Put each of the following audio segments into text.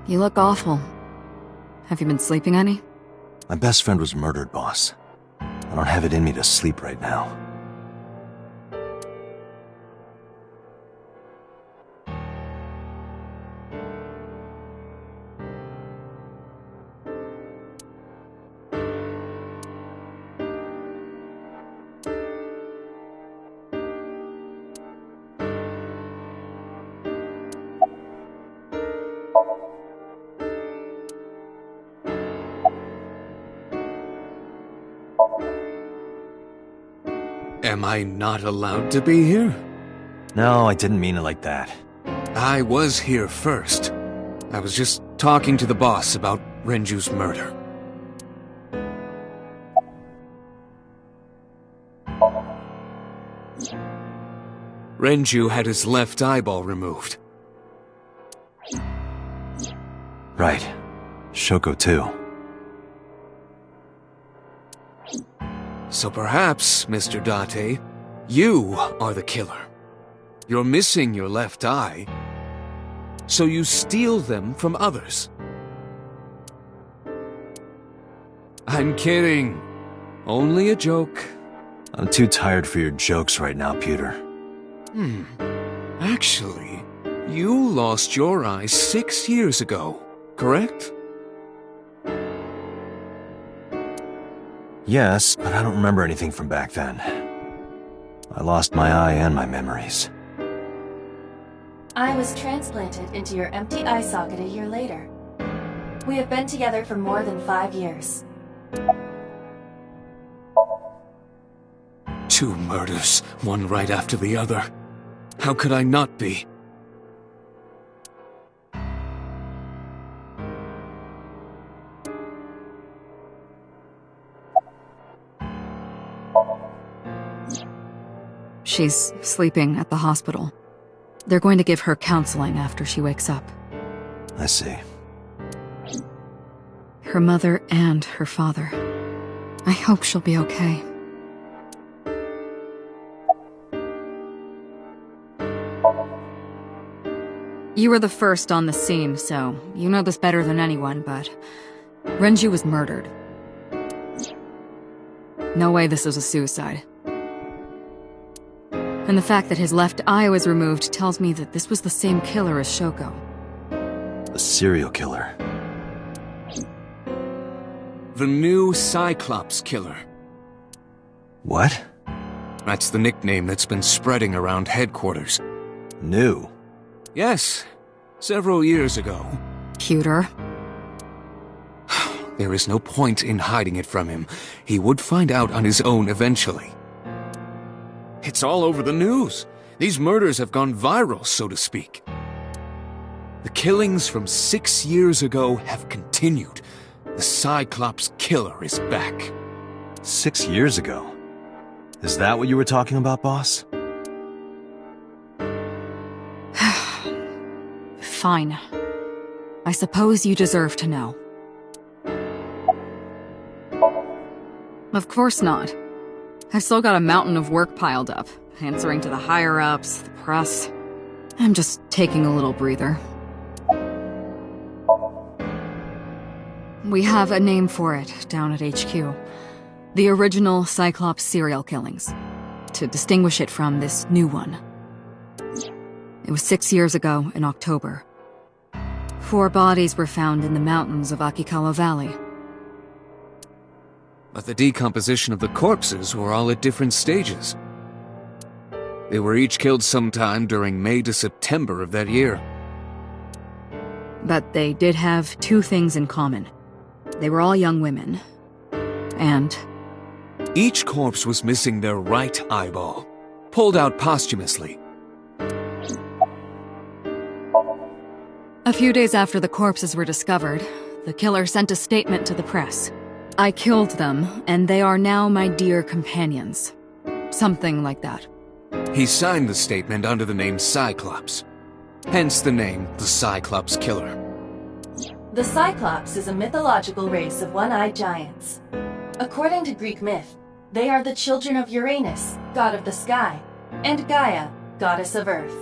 You look awful. Have you been sleeping any? My best friend was murdered, boss. I don't have it in me to sleep right now. Am I not allowed to be here? No, I didn't mean it like that. I was here first. I was just talking to the boss about Renju's murder. Renju had his left eyeball removed. Right. Shoko too. So perhaps, Mr. Date, you are the killer. You're missing your left eye, so you steal them from others. I'm kidding. Only a joke. I'm too tired for your jokes right now, Pewter. Actually, you lost your eye 6 years ago, correct? Yes, but I don't remember anything from back then. I lost my eye and my memories. I was transplanted into your empty eye socket a year later. We have been together for more than 5 years. 2 murders, one right after the other. How could I not be? She's sleeping at the hospital. They're going to give her counseling after she wakes up. I see. Her mother and her father. I hope she'll be okay. You were the first on the scene, so you know this better than anyone, but Renju was murdered. No way this was a suicide. And the fact that his left eye was removed tells me that this was the same killer as Shoko. A serial killer. The new Cyclops killer. What? That's the nickname that's been spreading around headquarters. New? Yes, several years ago. Pewter. There is no point in hiding it from him. He would find out on his own eventually. It's all over the news. These murders have gone viral, so to speak. The killings from 6 years ago have continued. The Cyclops killer is back. 6 years ago? Is that what you were talking about, boss? Fine. I suppose you deserve to know. Of course not. I've still got a mountain of work piled up, answering to the higher-ups, the press. I'm just taking a little breather. We have a name for it down at HQ. The original Cyclops serial killings, to distinguish it from this new one. It was 6 years ago in October. 4 bodies were found in the mountains of Akikawa Valley. But the decomposition of the corpses were all at different stages. They were each killed sometime during May to September of that year. But they did have 2 things in common. They were all young women. And each corpse was missing their right eyeball, pulled out posthumously. a few days after the corpses were discovered, the killer sent a statement to the press. I killed them, and they are now my dear companions. Something like that. He signed the statement under the name Cyclops. Hence the name, the Cyclops Killer. The Cyclops is a mythological race of one-eyed giants. According to Greek myth, they are the children of Uranus, god of the sky, and Gaia, goddess of earth.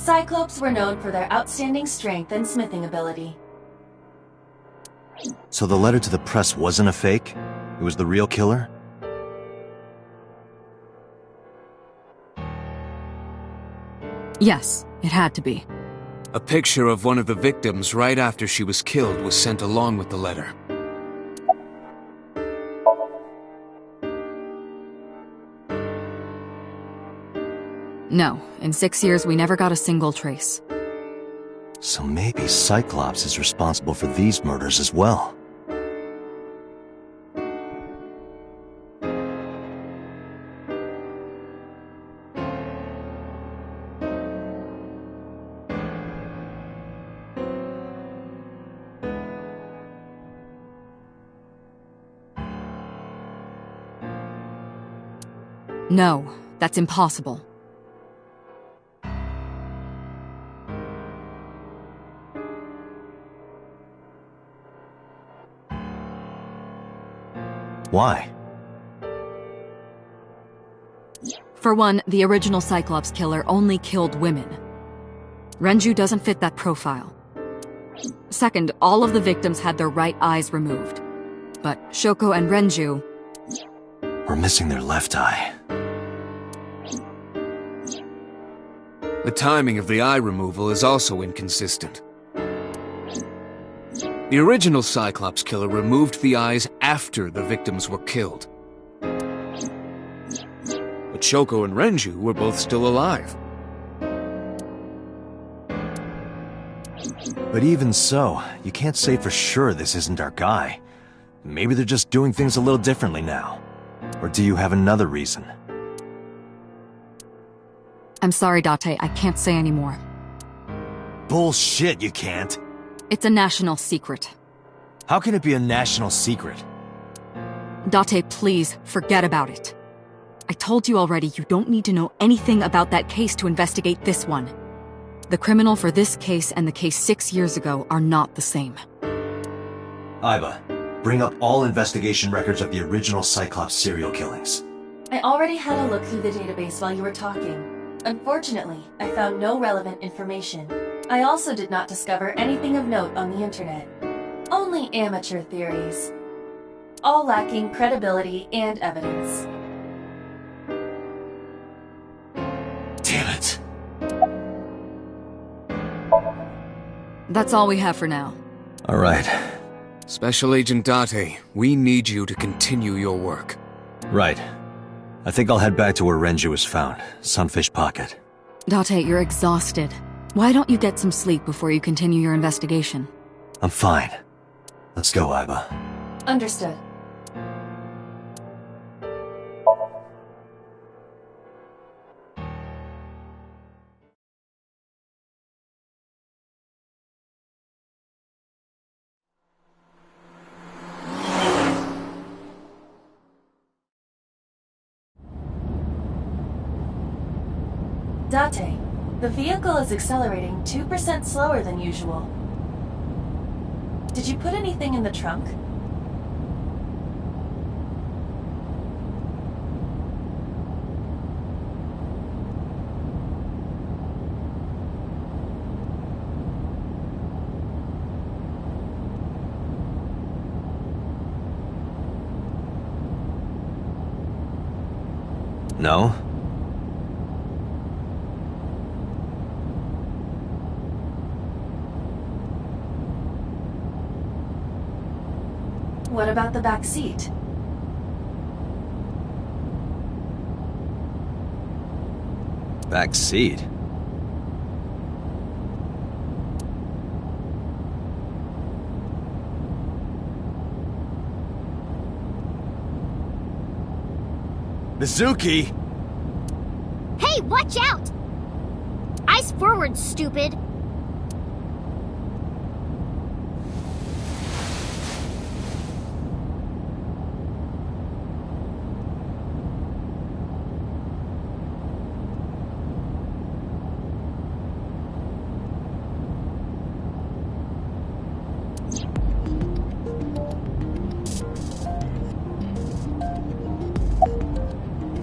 Cyclopes were known for their outstanding strength and smithing ability. So the letter to the press wasn't a fake? It was the real killer? Yes, it had to be. A picture of one of the victims right after she was killed was sent along with the letter. No, in 6 years we never got a single trace. So maybe Cyclops is responsible for these murders as well. No, that's impossible. Why? For one, the original Cyclops killer only killed women. Renju doesn't fit that profile. Second, all of the victims had their right eyes removed. But Shoko and Renju... We're missing their left eye. The timing of the eye removal is also inconsistent. The original Cyclops killer removed the eyes after the victims were killed. But Shoko and Renju were both still alive. But even so, you can't say for sure this isn't our guy. Maybe they're just doing things a little differently now. Or do you have another reason? I'm sorry, Date, I can't say anymore. Bullshit, you can't. It's a national secret. How can it be a national secret? Date, please, forget about it. I told you already you don't need to know anything about that case to investigate this one. The criminal for this case and the case 6 years ago are not the same. Iba, bring up all investigation records of the original Cyclops serial killings. I already had a look through the database while you were talking. Unfortunately, I found no relevant information. I also did not discover anything of note on the internet. Only amateur theories. All lacking credibility and evidence. Damn it. That's all we have for now. All right. Special Agent Date, we need you to continue your work. Right. I think I'll head back to where Renju was found, Sunfish Pocket. Date, you're exhausted. Why don't you get some sleep before you continue your investigation? I'm fine. Let's go, Iba. Understood. Date, the vehicle is accelerating 2% slower than usual. Did you put anything in the trunk? No? What about the back seat? Back seat? Mizuki! Hey, watch out! Eyes forward, stupid!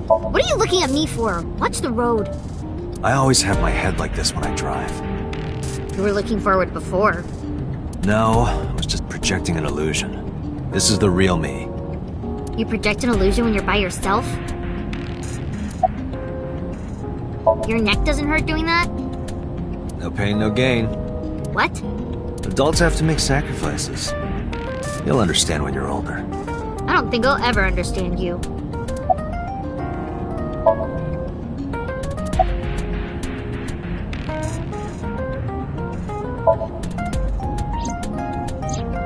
What are you looking at me for? Watch the road. I always have my head like this when I drive. You were looking forward before. No, I was just projecting an illusion. This is the real me. You project an illusion when you're by yourself? Your neck doesn't hurt doing that? No pain, no gain. What? Adults have to make sacrifices. You'll understand when you're older. I don't think I'll ever understand you.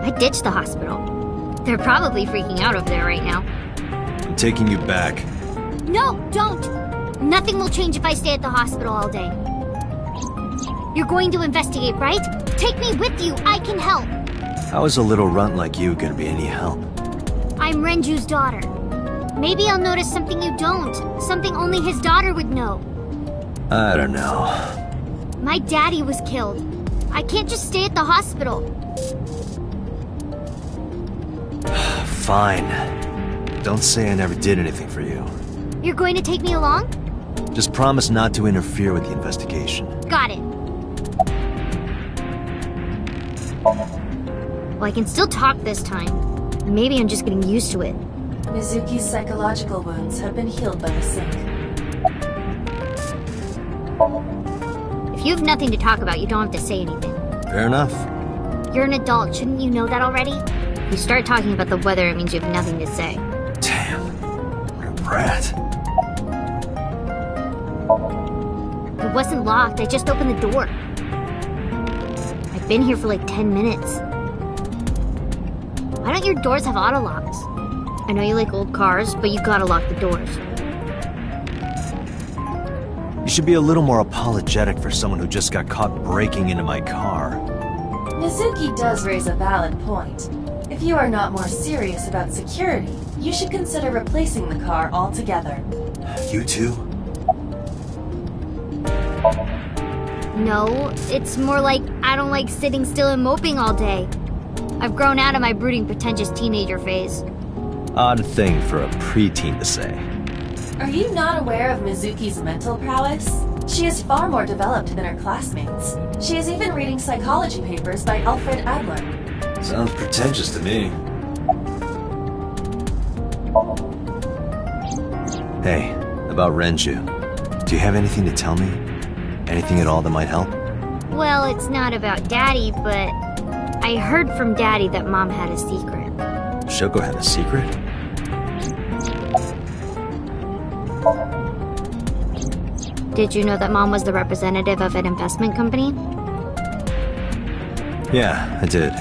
I ditched the hospital. They're probably freaking out over there right now. I'm taking you back. No, don't! Nothing will change if I stay at the hospital all day. You're going to investigate, right? Take me with you. I can help. How is a little runt like you gonna be any help? I'm Renju's daughter. Maybe I'll notice something you don't. Something only his daughter would know. I don't know. My daddy was killed. I can't just stay at the hospital. Fine. Don't say I never did anything for you. You're going to take me along? Just promise not to interfere with the investigation. Got it. Well, I can still talk this time. Maybe I'm just getting used to it. Mizuki's psychological wounds have been healed by the sink. If you have nothing to talk about, you don't have to say anything. Fair enough. You're an adult, shouldn't you know that already? If you start talking about the weather, it means you have nothing to say. Damn. What a brat. It wasn't locked, I just opened the door. I've been here for like 10 minutes. Why don't your doors have auto locks? I know you like old cars, but you gotta lock the doors. You should be a little more apologetic for someone who just got caught breaking into my car. Mizuki does raise a valid point. If you are not more serious about security, you should consider replacing the car altogether. You too? No, it's more like I don't like sitting still and moping all day. I've grown out of my brooding, pretentious teenager phase. Odd thing for a preteen to say. Are you not aware of Mizuki's mental prowess? She is far more developed than her classmates. She is even reading psychology papers by Alfred Adler. Sounds pretentious to me. Hey, about Renju. Do you have anything to tell me? Anything at all that might help? Well, it's not about Daddy, but I heard from Daddy that Mom had a secret. Shoko had a secret? Did you know that Mom was the representative of an investment company? Yeah, I did.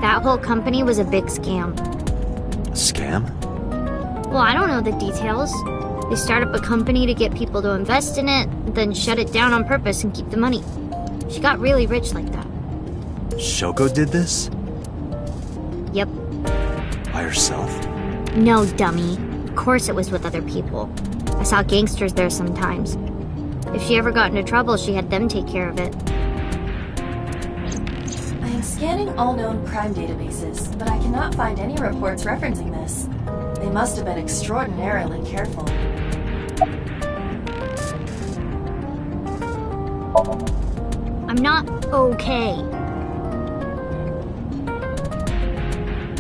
That whole company was a big scam. A scam? Well, I don't know the details. They start up a company to get people to invest in it, then shut it down on purpose and keep the money. She got really rich like that. Shoko did this? Yep. By herself? No, dummy. Of course it was with other people. I saw gangsters there sometimes. If she ever got into trouble, she had them take care of it. I am scanning all known crime databases, but I cannot find any reports referencing this. They must have been extraordinarily careful. I'm not okay.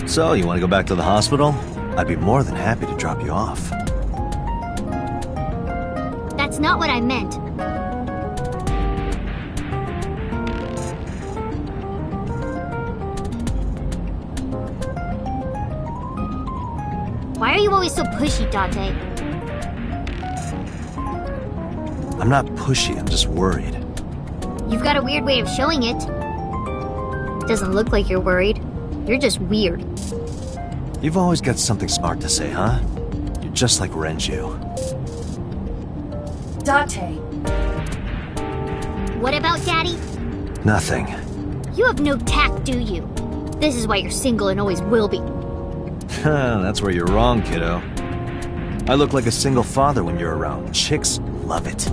So, you want to go back to the hospital? I'd be more than happy to drop you off. That's not what I meant. Why are you always so pushy, Date? I'm not pushy, I'm just worried. You've got a weird way of showing it. It doesn't look like you're worried. You're just weird. You've always got something smart to say, huh? You're just like Renju. Date. What about Daddy? Nothing. You have no tact, do you? This is why you're single and always will be. That's where you're wrong, kiddo. I look like a single father when you're around. Chicks love it.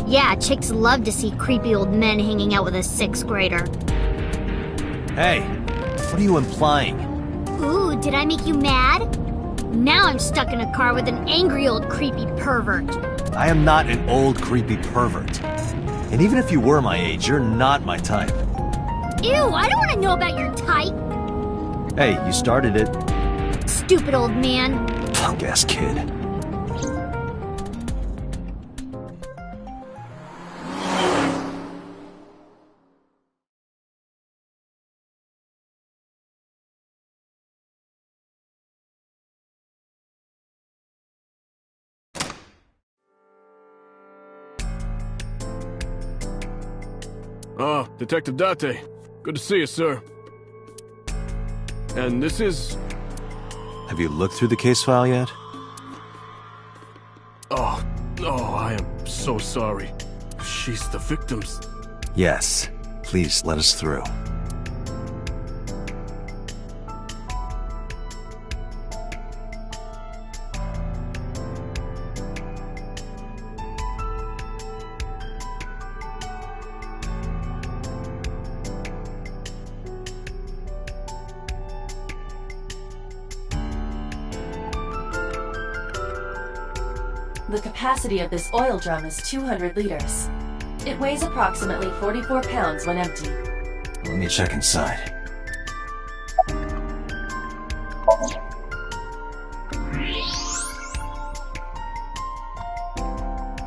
Yeah, chicks love to see creepy old men hanging out with a 6th grader. Hey, what are you implying? Ooh, did I make you mad? Now I'm stuck in a car with an angry old creepy pervert. I am not an old, creepy pervert. And even if you were my age, you're not my type. Ew, I don't want to know about your type. Hey, you started it. Stupid old man. Punk-ass kid. Ah, Detective Date. Good to see you, sir. And this is... Have you looked through the case file yet? Oh, I am so sorry. She's the victim's... Yes. Please, let us through. The capacity of this oil drum is 200 liters. It weighs approximately 44 pounds when empty. Let me check inside.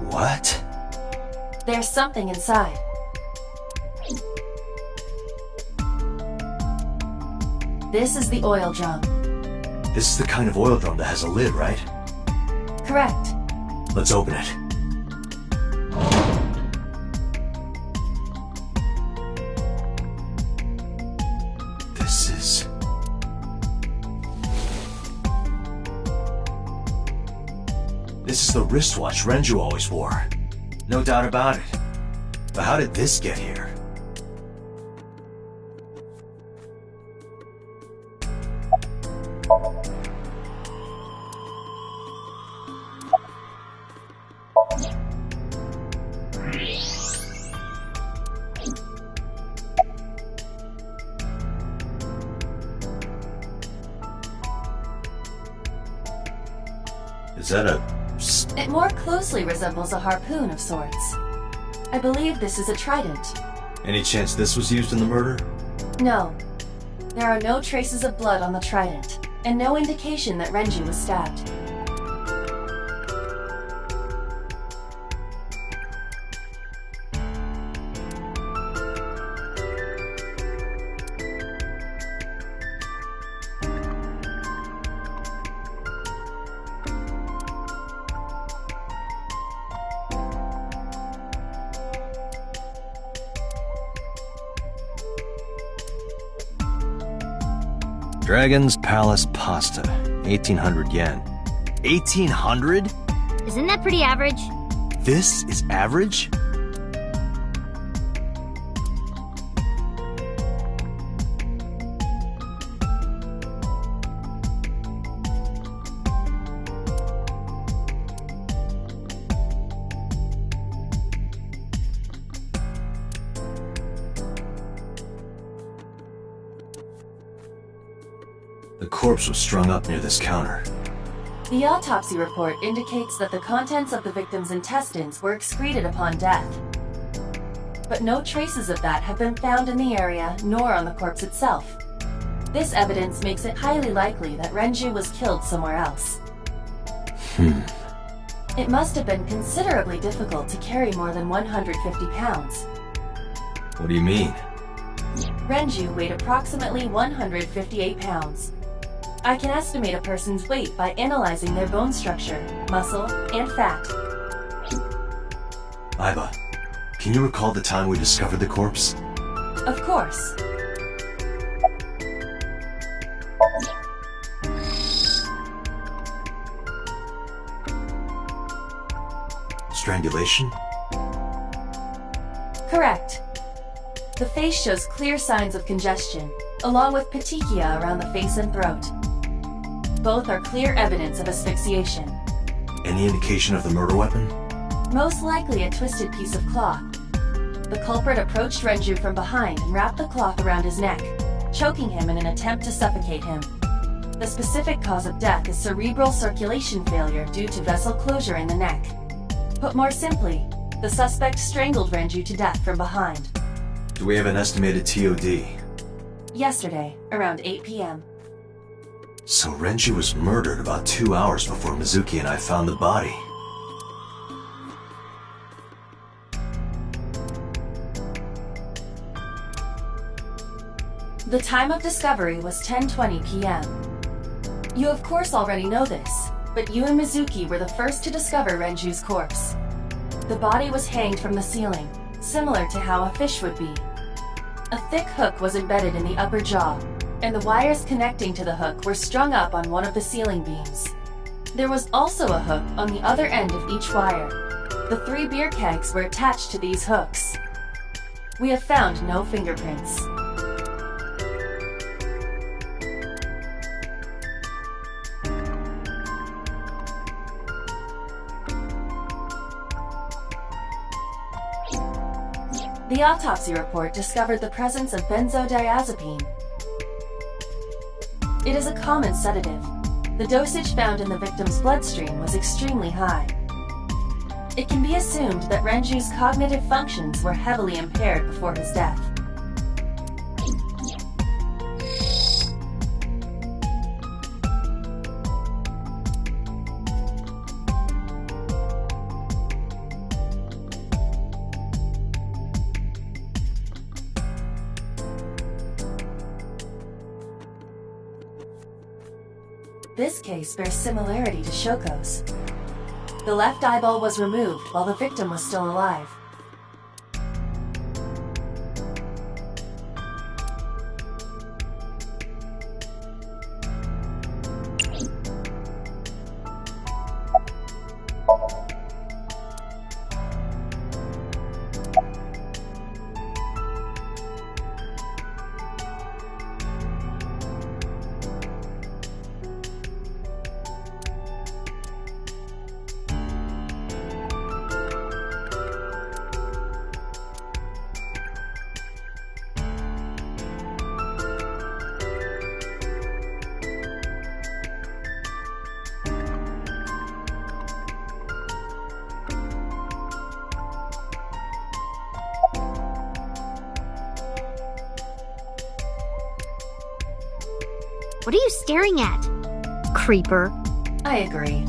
What? There's something inside. This is the oil drum. This is the kind of oil drum that has a lid, right? Correct. Let's open it. This is the wristwatch Renju always wore. No doubt about it. But how did this get here? Is that a... It more closely resembles a harpoon of sorts. I believe this is a trident. Any chance this was used in the murder? No. There are no traces of blood on the trident, and no indication that Renju was stabbed. Dragon's Palace Pasta, 1800 yen. 1800? Isn't that pretty average? This is average? The corpse was strung up near this counter. The autopsy report indicates that the contents of the victim's intestines were excreted upon death. But no traces of that have been found in the area, nor on the corpse itself. This evidence makes it highly likely that Renju was killed somewhere else. It must have been considerably difficult to carry more than 150 pounds. What do you mean? Renju weighed approximately 158 pounds. I can estimate a person's weight by analyzing their bone structure, muscle, and fat. Aiba, can you recall the time we discovered the corpse? Of course. Strangulation? Correct. The face shows clear signs of congestion, along with petechia around the face and throat. Both are clear evidence of asphyxiation. Any indication of the murder weapon? Most likely a twisted piece of cloth. The culprit approached Renju from behind and wrapped the cloth around his neck, choking him in an attempt to suffocate him. The specific cause of death is cerebral circulation failure due to vessel closure in the neck. Put more simply, the suspect strangled Renju to death from behind. Do we have an estimated TOD? Yesterday, around 8 p.m. So Renju was murdered about 2 hours before Mizuki and I found the body. The time of discovery was 10:20 p.m. You of course already know this, but you and Mizuki were the first to discover Renju's corpse. The body was hanged from the ceiling, similar to how a fish would be. A thick hook was embedded in the upper jaw, and the wires connecting to the hook were strung up on one of the ceiling beams. There was also a hook on the other end of each wire. The 3 beer kegs were attached to these hooks. We have found no fingerprints. The autopsy report discovered the presence of benzodiazepine. It is a common sedative. The dosage found in the victim's bloodstream was extremely high. It can be assumed that Renju's cognitive functions were heavily impaired before his death. This case bears similarity to Shoko's. The left eyeball was removed while the victim was still alive. What are you staring at, creeper? I agree.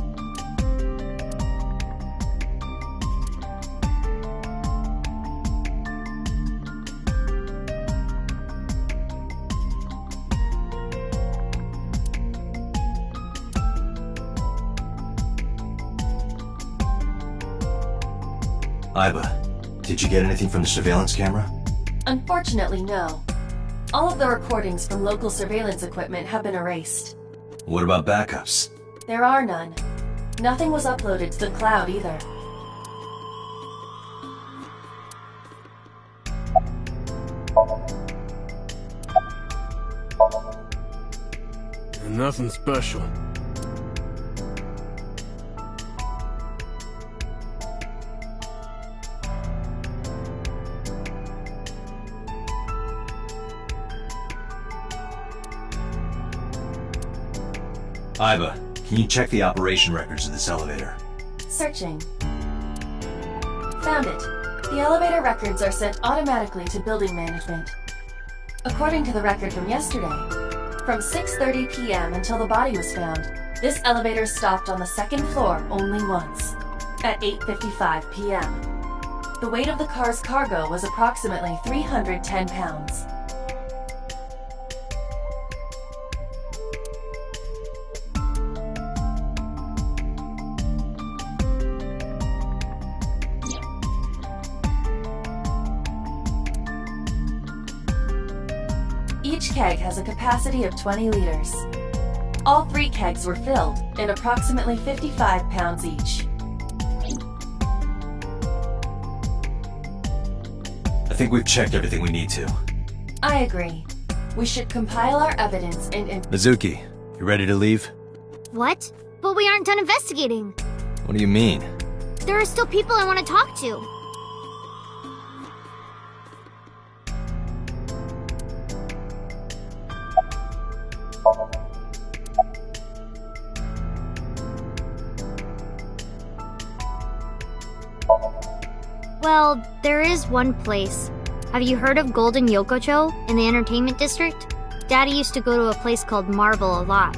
Iba, did you get anything from the surveillance camera? Unfortunately, no. All of the recordings from local surveillance equipment have been erased. What about backups? There are none. Nothing was uploaded to the cloud either. Nothing special. Iba, can you check the operation records of this elevator? Searching. Found it. The elevator records are sent automatically to building management. According to the record from yesterday, from 6:30 p.m. until the body was found, this elevator stopped on the second floor only once, at 8:55 p.m. The weight of the car's cargo was approximately 310 pounds. Each keg has a capacity of 20 liters. All 3 kegs were filled, and approximately 55 pounds each. I think we've checked everything we need to. I agree. We should compile our evidence and Mizuki, you ready to leave? What? But we aren't done investigating. What do you mean? There are still people I want to talk to. Well, there is one place. Have you heard of Golden Yokocho in the entertainment district? Daddy used to go to a place called Marble a lot.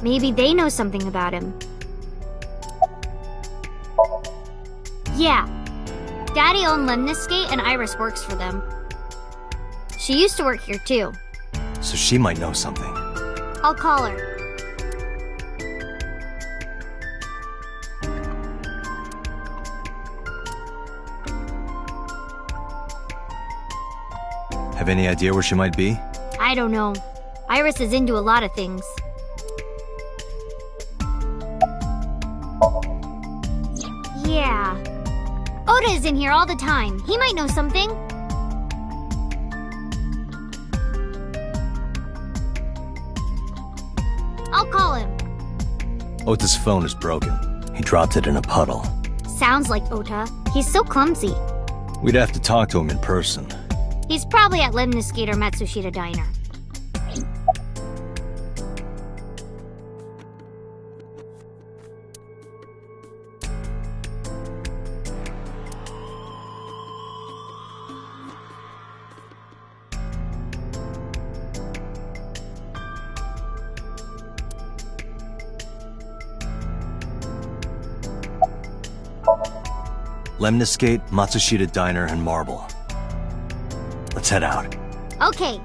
Maybe they know something about him. Yeah. Daddy owned Lemniscate and Iris works for them. She used to work here too. So she might know something. I'll call her. Have any idea where she might be? I don't know. Iris is into a lot of things. Yeah. Oda is in here all the time. He might know something. I'll call him. Ota's phone is broken. He dropped it in a puddle. Sounds like Ota. He's so clumsy. We'd have to talk to him in person. He's probably at Lemniscate or Matsushita Diner. Lemniscate, Matsushita Diner, and Marble. Let's head out. Okay.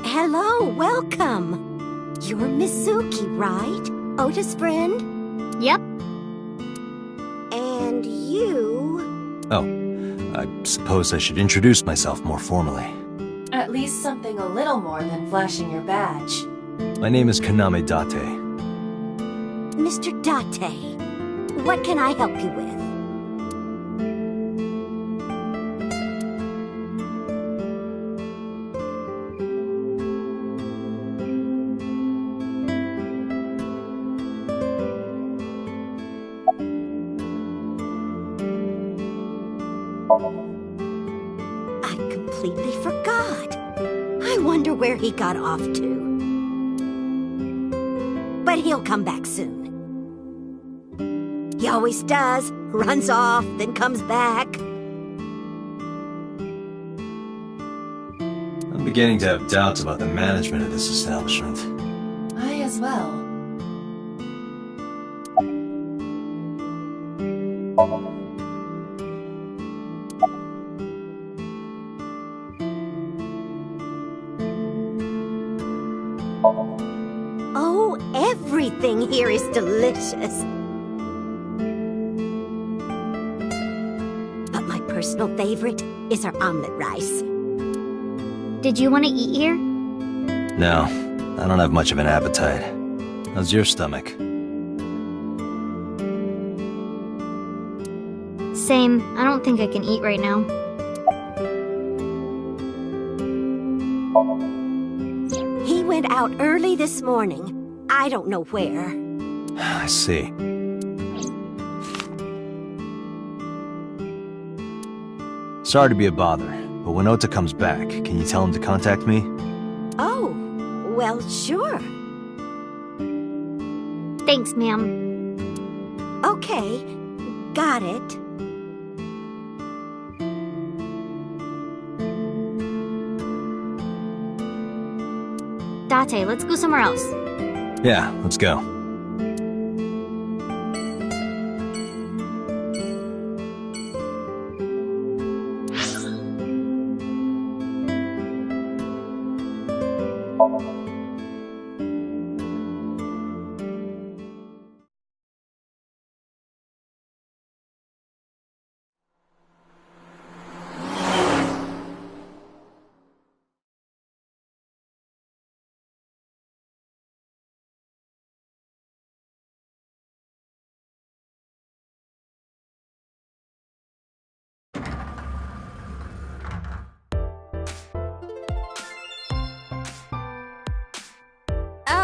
Hello, welcome. You're Mizuki, right? Ota's friend? Yep. And you... Oh, I suppose I should introduce myself more formally. At least something a little more than flashing your badge. My name is Kaname Date. Mr. Date, what can I help you with? I completely forgot. I wonder where he got off to. But he'll come back soon. He always does. Runs off, then comes back. I'm beginning to have doubts about the management of this establishment. I as well. Oh, everything here is delicious. But my personal favorite is our omelet rice. Did you want to eat here? No, I don't have much of an appetite. How's your stomach? Same. I don't think I can eat right now. He went out early this morning. I don't know where. I see. Sorry to be a bother, but when Ota comes back, can you tell him to contact me? Oh, well, sure. Thanks, ma'am. Okay, got it. Date, let's go somewhere else. Yeah, let's go.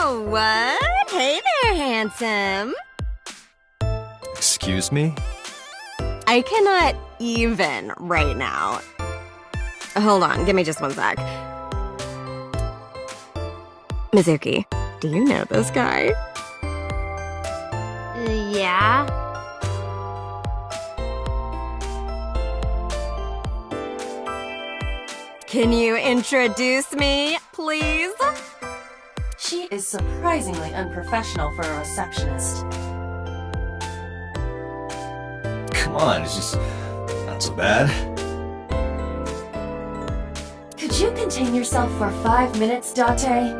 Oh, what? Hey there, handsome. Excuse me? I cannot even right now. Hold on, give me just one sec. Mizuki, do you know this guy? Yeah? Can you introduce me, please? She is surprisingly unprofessional for a receptionist. Come on, it's just not so bad. Could you contain yourself for 5 minutes, Date?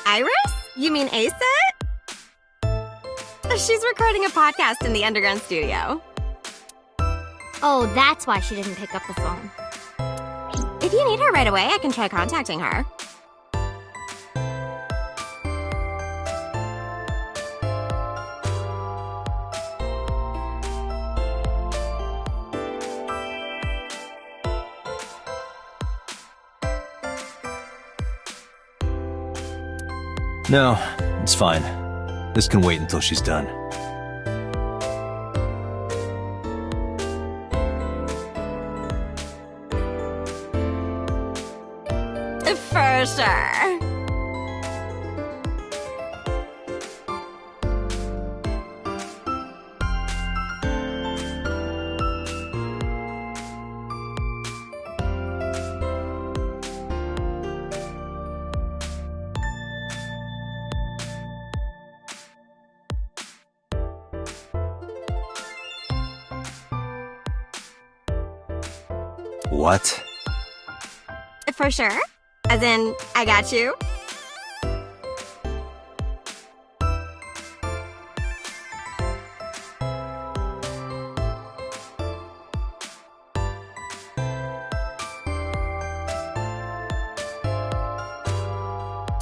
Iris? You mean Aset? She's recording a podcast in the underground studio. Oh, that's why she didn't pick up the phone. If you need her right away, I can try contacting her. No, it's fine. This can wait until she's done. For sure. What? For sure? As in, I got you?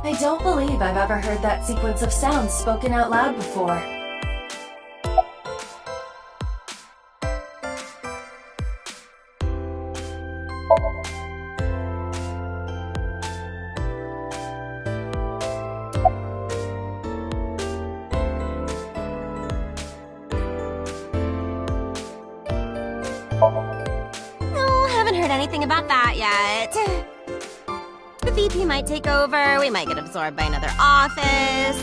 I don't believe I've ever heard that sequence of sounds spoken out loud before. No, haven't heard anything about that yet. The VP might take over, we might get absorbed by another office.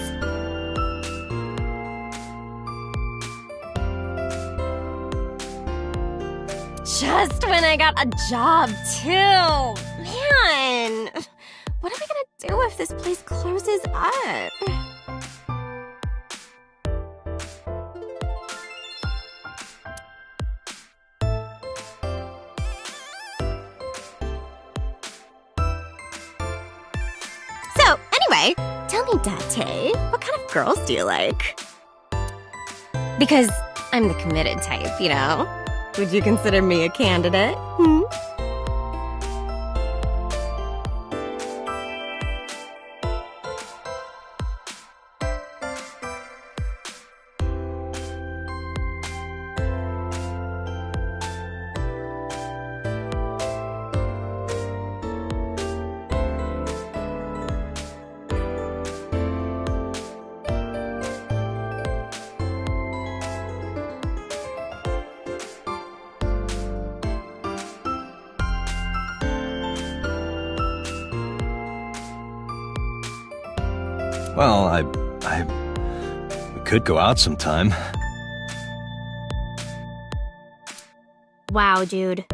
Just when I got a job, too. Man, what am I gonna do if this place closes up? So, anyway, tell me, Date, what kind of girls do you like? Because I'm the committed type, you know? Would you consider me a candidate? Hmm? Well, we could go out sometime. Wow, dude.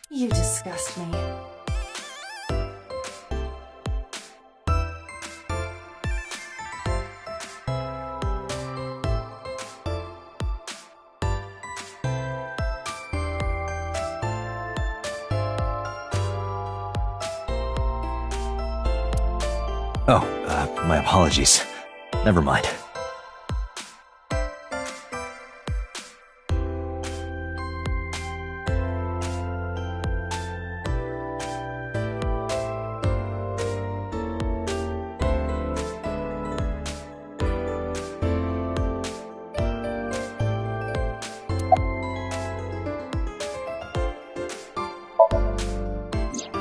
You disgust me. Oh, my apologies. Never mind.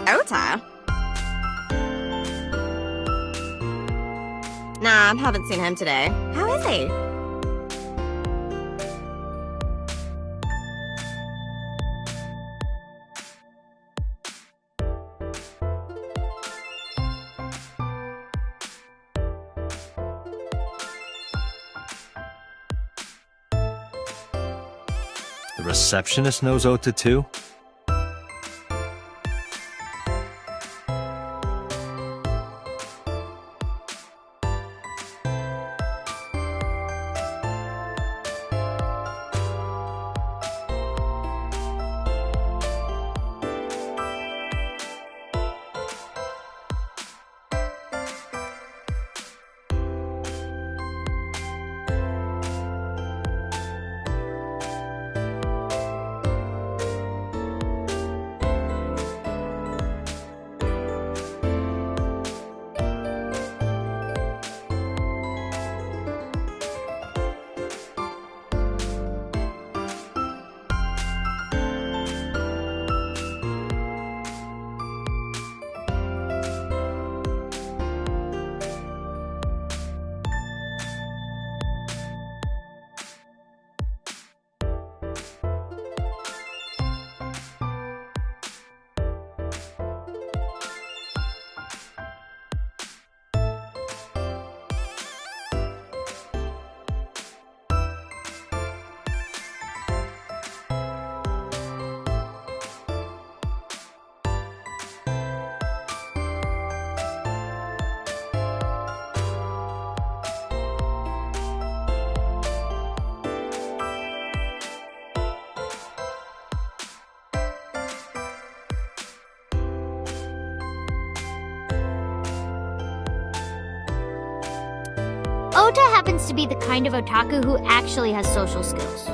Ota? Nah, haven't seen him today. How is he? The receptionist knows Ota too? Ota happens to be the kind of otaku who actually has social skills.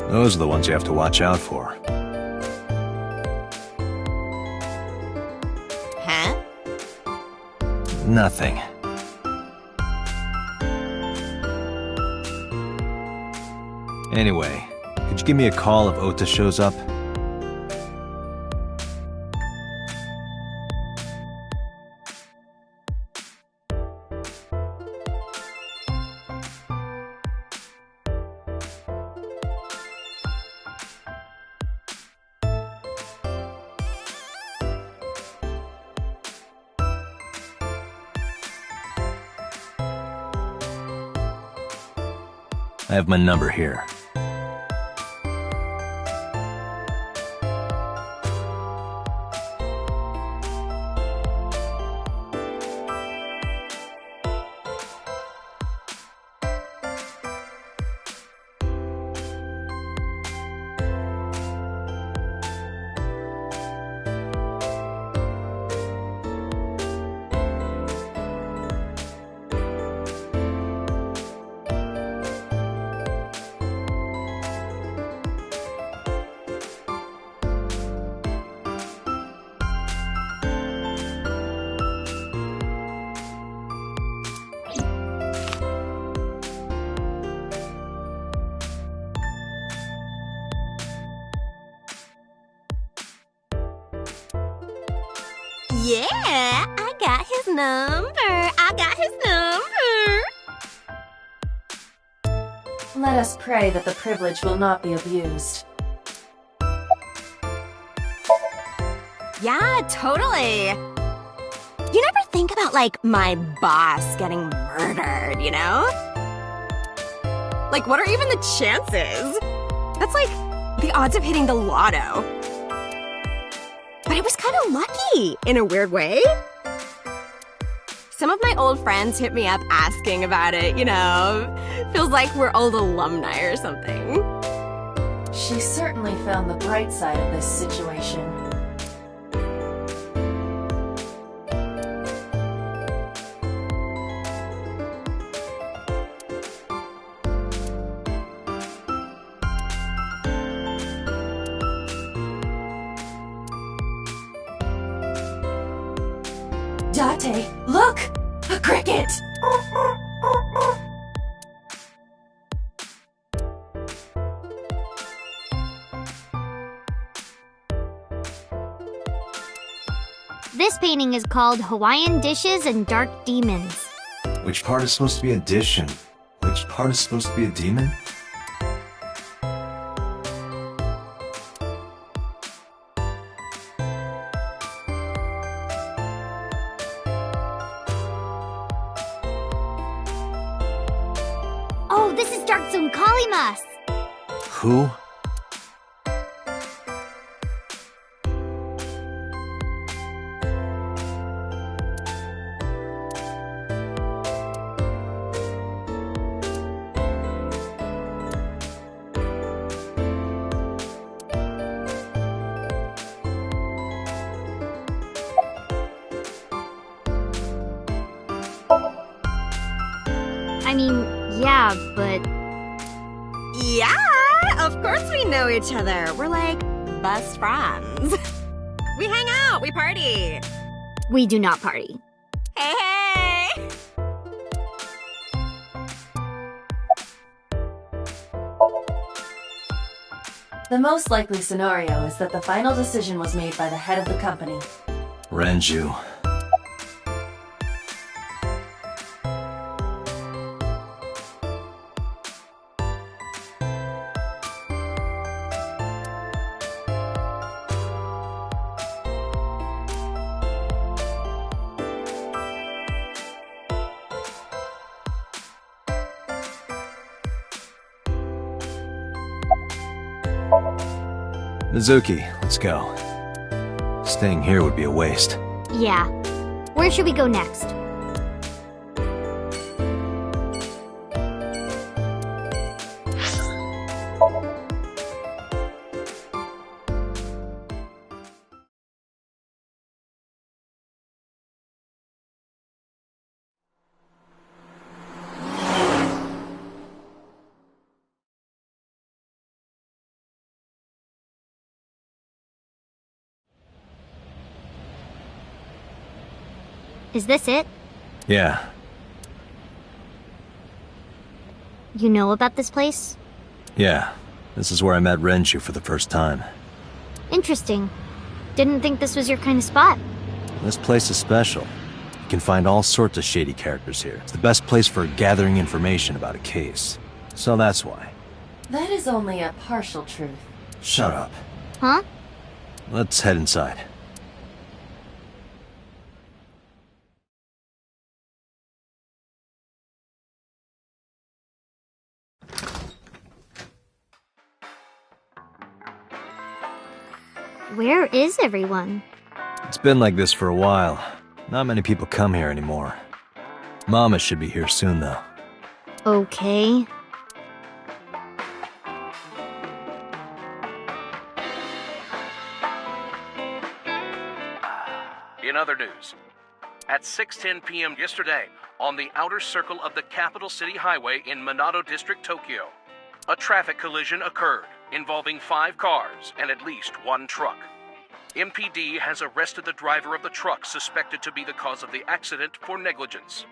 Those are the ones you have to watch out for. Huh? Nothing. Anyway, could you give me a call if Ota shows up? I have my number here. Yeah, I got his number. Let us pray that the privilege will not be abused. Yeah, totally. You never think about, like, my boss getting murdered, you know? Like, what are even the chances? That's like the odds of hitting the lotto. But it was kind of lucky, in a weird way. Some of my old friends hit me up asking about it, you know? Feels like we're old alumni or something. She certainly found the bright side of this situation. Date, look! A cricket! This painting is called Hawaiian Dishes and Dark Demons. Which part is supposed to be a dish and which part is supposed to be a demon? Oh, this is Dark Zone Kalimas! Who? I mean, yeah, but... Yeah, of course we know each other. We're like best friends. We hang out, we party. we do not party. Hey, hey! The most likely scenario is that the final decision was made by the head of the company. Renju. Mizuki, let's go. Staying here would be a waste. Yeah. Where should we go next? Is this it? Yeah. You know about this place? Yeah. This is where I met Renju for the first time. Interesting. Didn't think this was your kind of spot. This place is special. You can find all sorts of shady characters here. It's the best place for gathering information about a case. So that's why. That is only a partial truth. Shut up. Huh? Let's head inside. Where is everyone? It's been like this for a while. Not many people come here anymore. Mama should be here soon, though. Okay. In other news, at 6:10 p.m. yesterday, on the outer circle of the capital city highway in Minato District, Tokyo, a traffic collision occurred involving 5 cars and at least 1 truck. MPD has arrested the driver of the truck suspected to be the cause of the accident for negligence.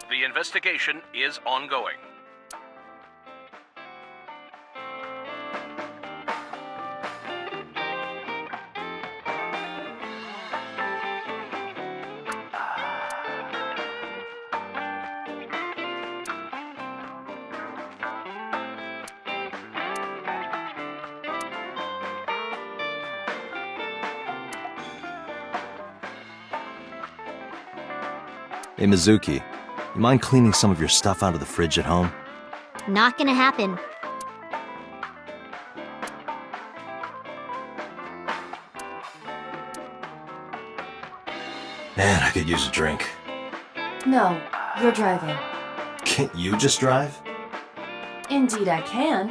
The investigation is ongoing. Hey, Mizuki, you mind cleaning some of your stuff out of the fridge at home? Not gonna happen. Man, I could use a drink. No, you're driving. Can't you just drive? Indeed I can.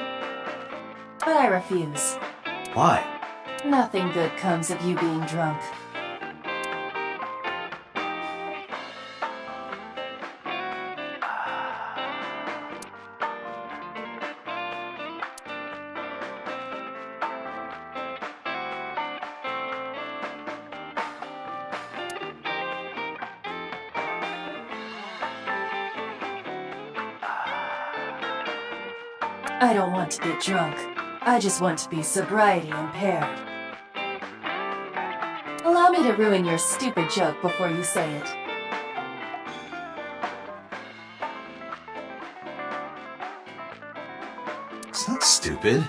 But I refuse. Why? Nothing good comes of you being drunk. I don't want to get drunk. I just want to be sobriety impaired. Allow me to ruin your stupid joke before you say it. It's not stupid.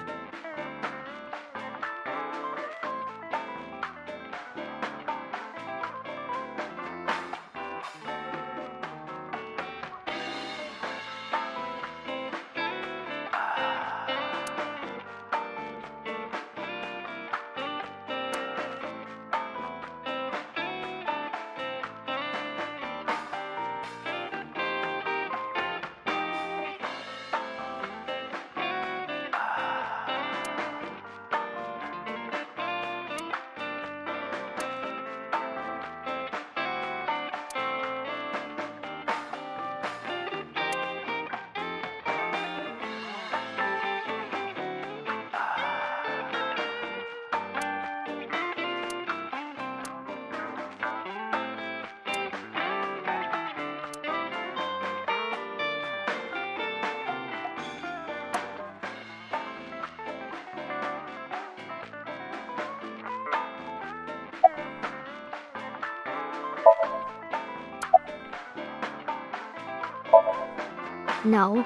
No.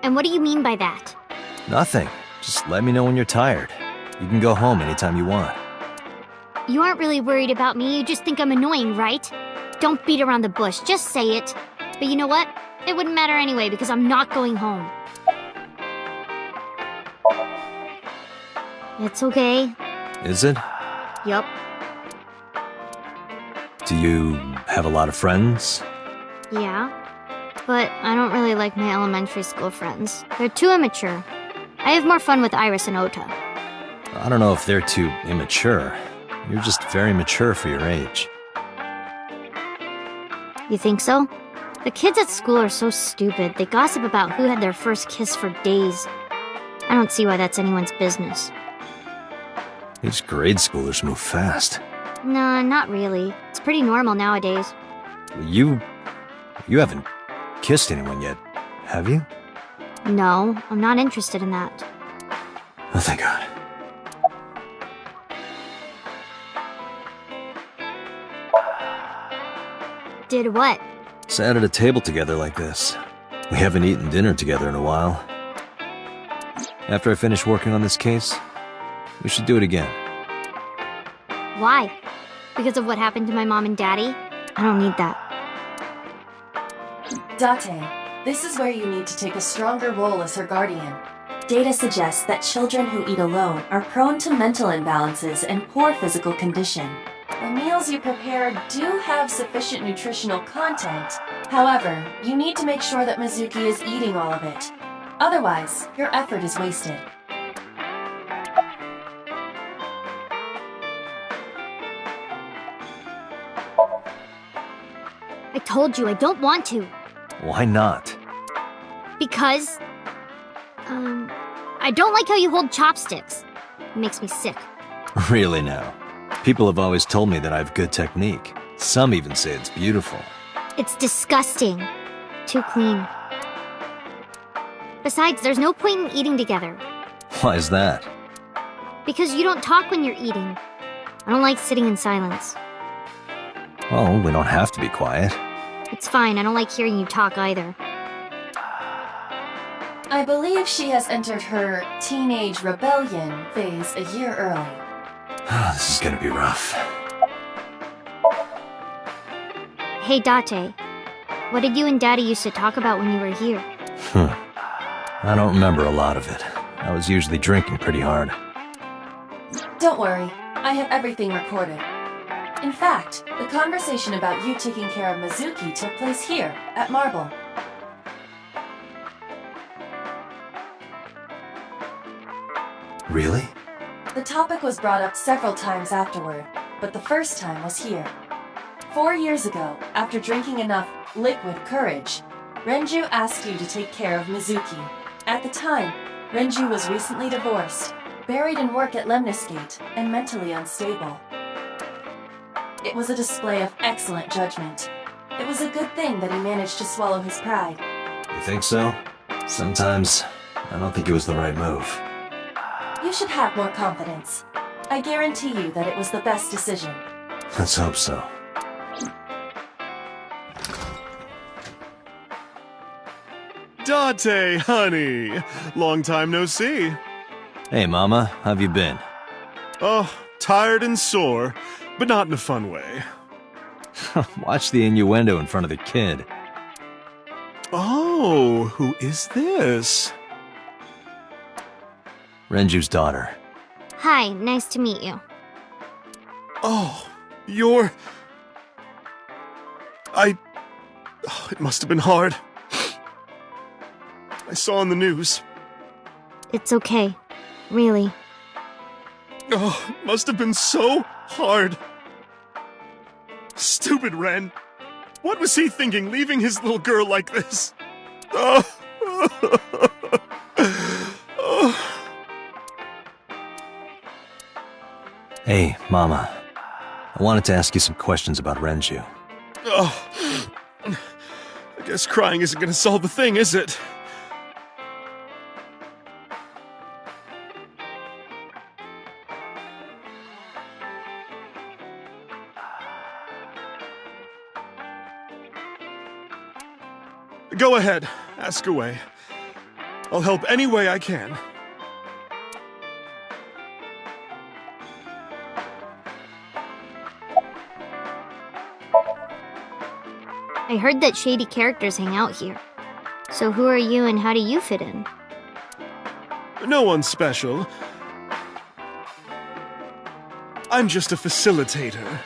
And what do you mean by that? Nothing. Just let me know when you're tired. You can go home anytime you want. You aren't really worried about me, you just think I'm annoying, right? Don't beat around the bush, just say it. But you know what? It wouldn't matter anyway, because I'm not going home. It's okay. Is it? Yup. Do you have a lot of friends? Yeah. But I don't really like my elementary school friends. They're too immature. I have more fun with Iris and Ota. I don't know if they're too immature. You're just very mature for your age. You think so? The kids at school are so stupid. They gossip about who had their first kiss for days. I don't see why that's anyone's business. These grade schoolers move fast. Nah, not really. It's pretty normal nowadays. You haven't kissed anyone yet, have you? No, I'm not interested in that. Oh, thank God. Did what? Sat at a table together like this. We haven't eaten dinner together in a while. After I finish working on this case, we should do it again. Why? Because of what happened to my mom and daddy? I don't need that. Date, this is where you need to take a stronger role as her guardian. Data suggests that children who eat alone are prone to mental imbalances and poor physical condition. The meals you prepare do have sufficient nutritional content. However, you need to make sure that Mizuki is eating all of it. Otherwise, your effort is wasted. I told you I don't want to. Why not? Because... I don't like how you hold chopsticks. It makes me sick. Really now? People have always told me that I have good technique. Some even say it's beautiful. It's disgusting. Too clean. Besides, there's no point in eating together. Why is that? Because you don't talk when you're eating. I don't like sitting in silence. Well, we don't have to be quiet. It's fine, I don't like hearing you talk either. I believe she has entered her teenage rebellion phase a year early. This is gonna be rough. Hey, Date. What did you and Daddy used to talk about when you were here? I don't remember a lot of it. I was usually drinking pretty hard. Don't worry, I have everything recorded. In fact, the conversation about you taking care of Mizuki took place here, at Marble. Really? The topic was brought up several times afterward, but the first time was here. 4 years ago, after drinking enough liquid courage, Renju asked you to take care of Mizuki. At the time, Renju was recently divorced, buried in work at Lemniscate, and mentally unstable. It was a display of excellent judgment. It was a good thing that he managed to swallow his pride. You think so? Sometimes I don't think it was the right move. You should have more confidence. I guarantee you that it was the best decision. Let's hope so. Date, honey. Long time no see. Hey, Mama, how have you been? Oh, tired and sore, but not in a fun way. Watch the innuendo in front of the kid. Oh, who is this? Renju's daughter. Hi, nice to meet you. Oh, you're... Oh, it must have been hard. I saw on the news. It's okay. Really. Oh, it must have been so hard. Stupid Ren. What was he thinking, leaving his little girl like this? Oh. Oh. Hey, Mama. I wanted to ask you some questions about Renju. Oh. I guess crying isn't gonna solve the thing, is it? Go ahead, ask away. I'll help any way I can. I heard that shady characters hang out here. So who are you and how do you fit in? No one special. I'm just a facilitator.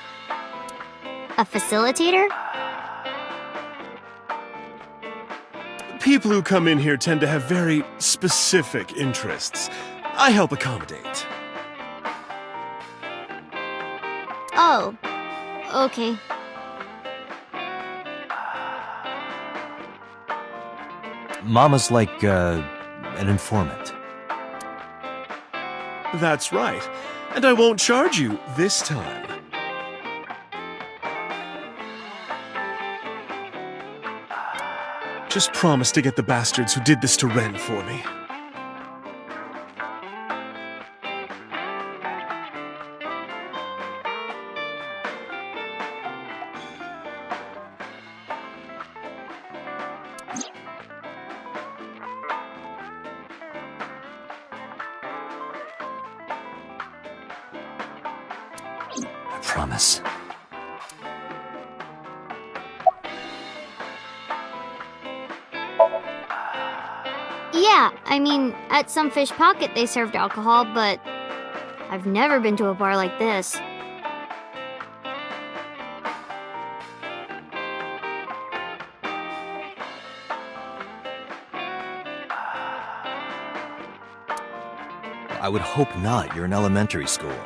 A facilitator? People who come in here tend to have very specific interests. I help accommodate. Oh, okay. Mama's like, an informant. That's right. And I won't charge you this time. Just promise to get the bastards who did this to Ren for me. I promise. Yeah, I mean, at some fish pocket they served alcohol, but I've never been to a bar like this. I would hope not. You're in elementary school.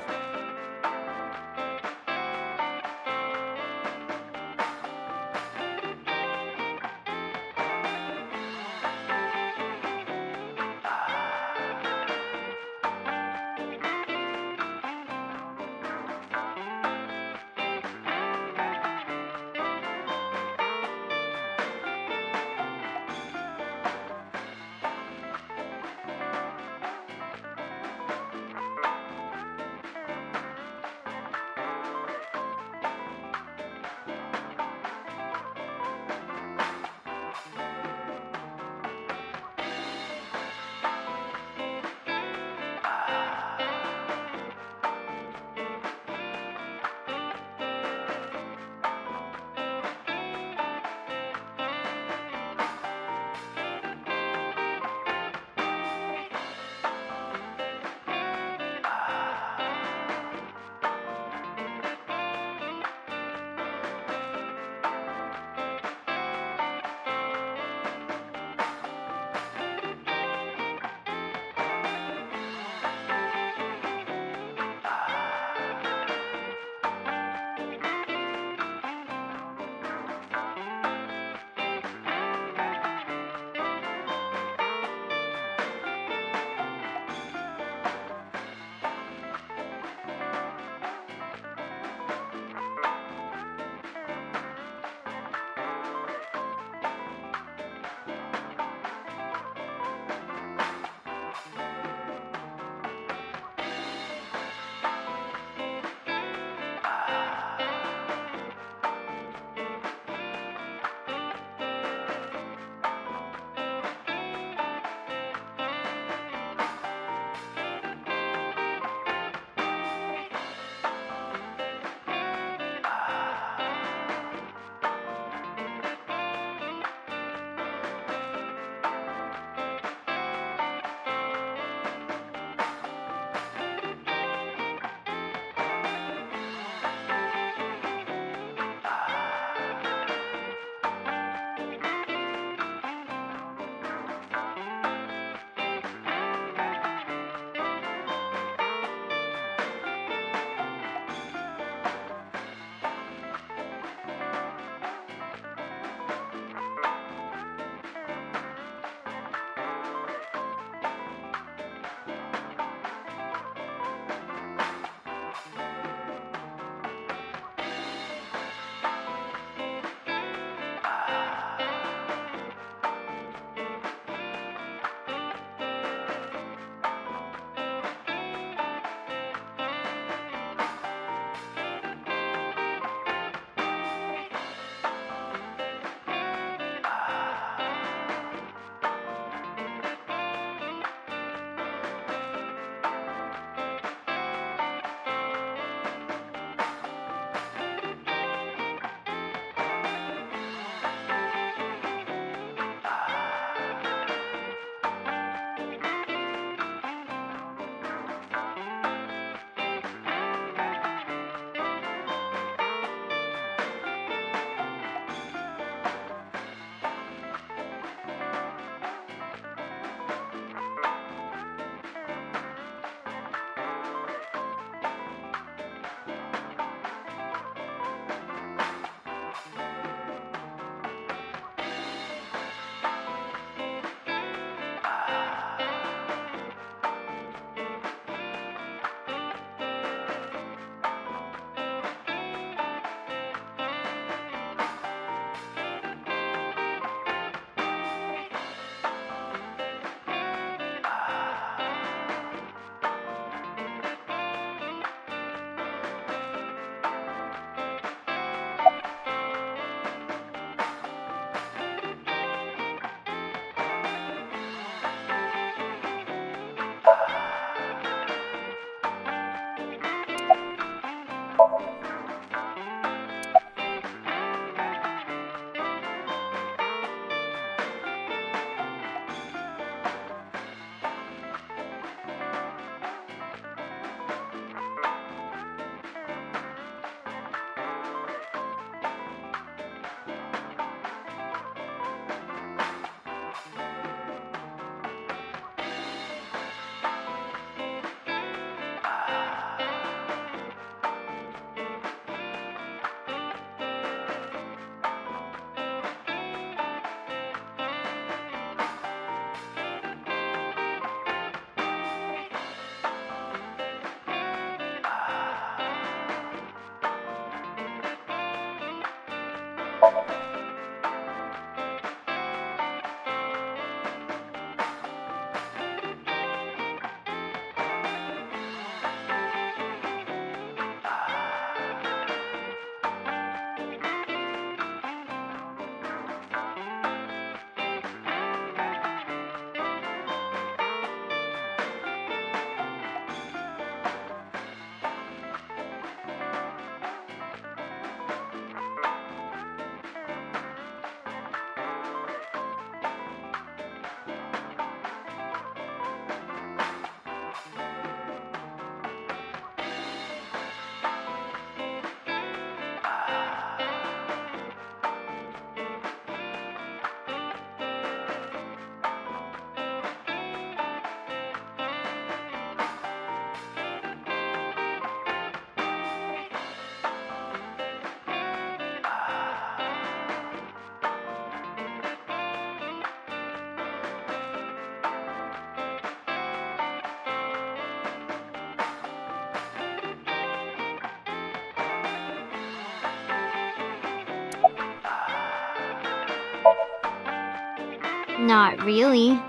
Not really.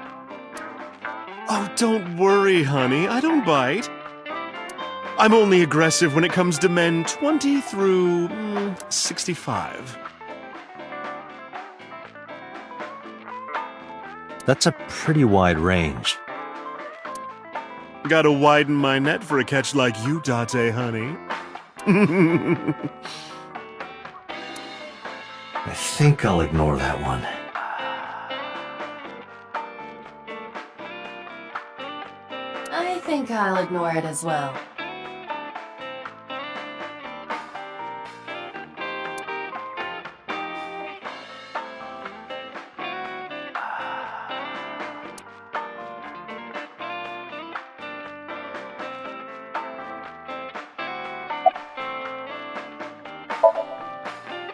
Oh, don't worry, honey. I don't bite. I'm only aggressive when it comes to men 20 through 65. That's a pretty wide range. Gotta widen my net for a catch like you, Date, honey. I think I'll ignore that one. I think I'll ignore it as well.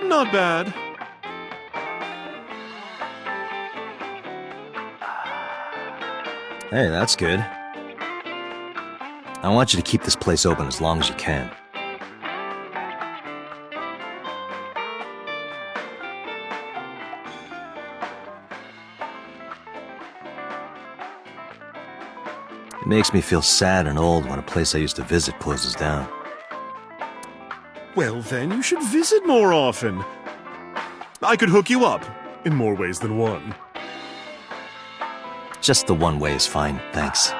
Not bad. Hey, that's good. I want you to keep this place open as long as you can. It makes me feel sad and old when a place I used to visit closes down. Well, then you should visit more often. I could hook you up in more ways than one. Just the one way is fine, thanks.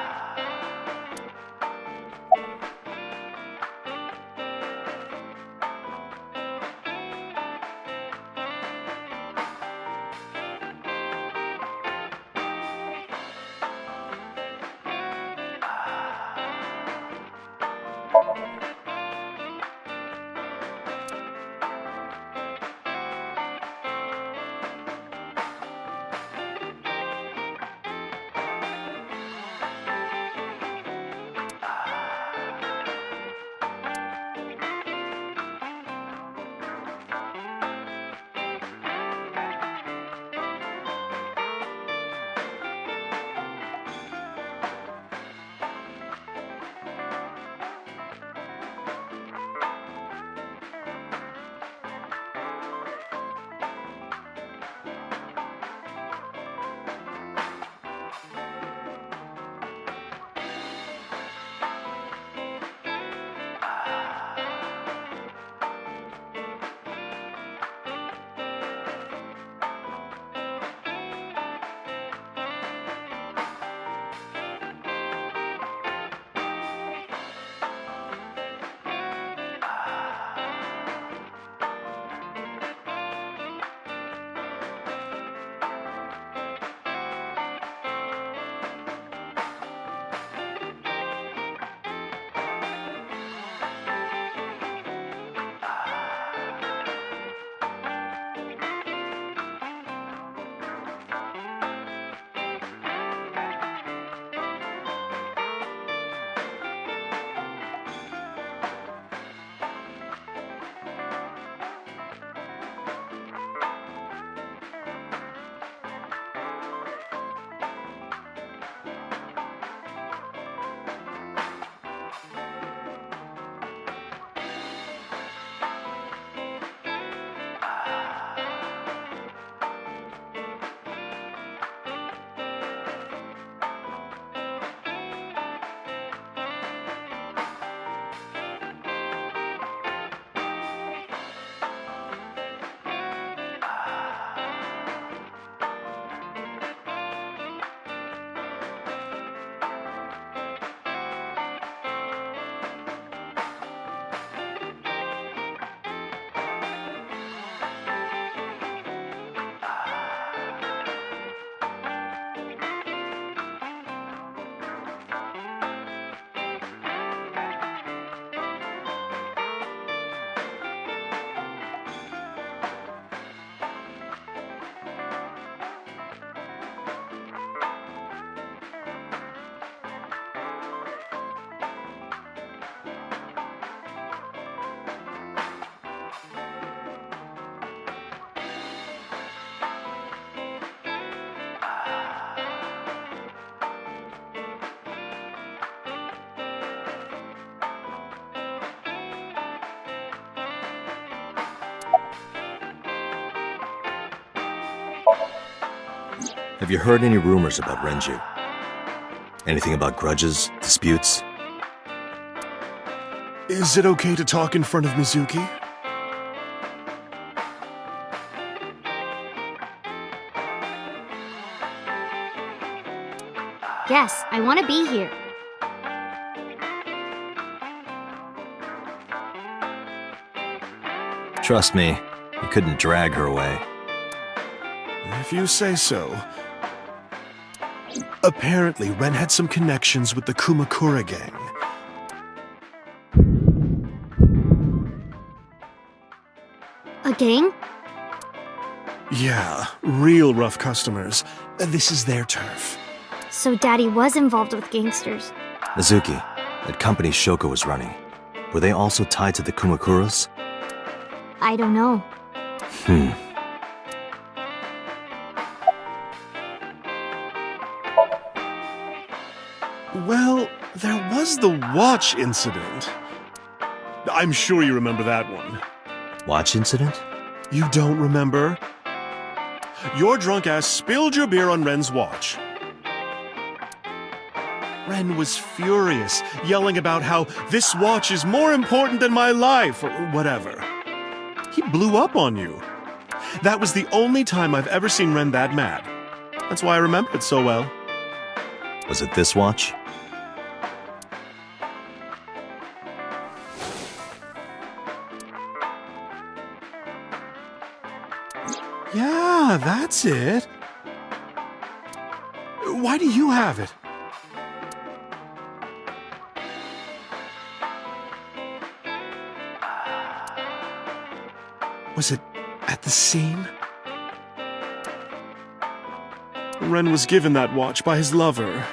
Have you heard any rumors about Renju? Anything about grudges, disputes? Is it okay to talk in front of Mizuki? Yes, I want to be here. Trust me, you couldn't drag her away. If you say so. Apparently, Ren had some connections with the Kumakura gang. A gang? Yeah, real rough customers. This is their turf. So Daddy was involved with gangsters. Mizuki, that company Shoko was running, were they also tied to the Kumakuras? I don't know. Well, there was the watch incident. I'm sure you remember that one. Watch incident? You don't remember? Your drunk ass spilled your beer on Ren's watch. Ren was furious, yelling about how this watch is more important than my life, or whatever. He blew up on you. That was the only time I've ever seen Ren that mad. That's why I remember it so well. Was it this watch? Yeah, that's it. Why do you have it? Was it at the scene? Ren was given that watch by his lover.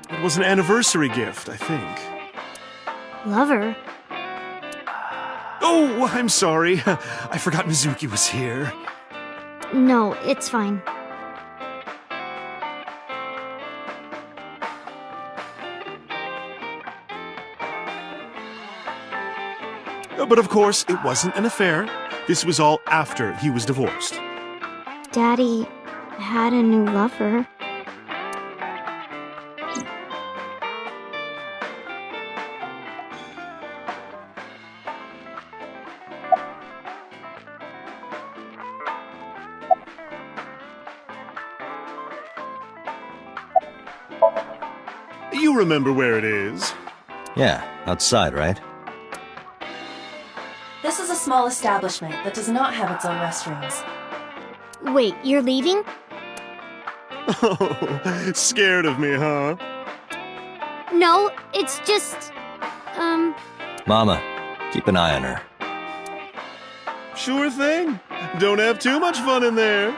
It was an anniversary gift, I think. Lover? Oh, I'm sorry. I forgot Mizuki was here. No, it's fine. But of course, it wasn't an affair. This was all after he was divorced. Daddy had a new lover. You remember where it is? Yeah, outside, right? This is a small establishment that does not have its own restrooms. Wait, you're leaving? Oh, scared of me, huh? No, it's just... Mama, keep an eye on her. Sure thing. Don't have too much fun in there.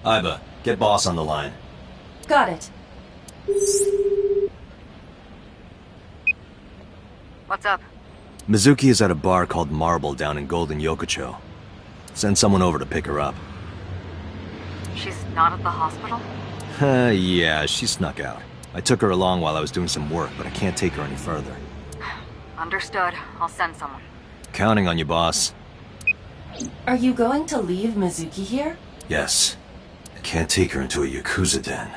Iba, get boss on the line. Got it. What's up? Mizuki is at a bar called Marble down in Golden Yokocho. Send someone over to pick her up. She's not at the hospital? Yeah, she snuck out. I took her along while I was doing some work, but I can't take her any further. Understood. I'll send someone. Counting on you, boss. Are you going to leave Mizuki here? Yes. I can't take her into a Yakuza den.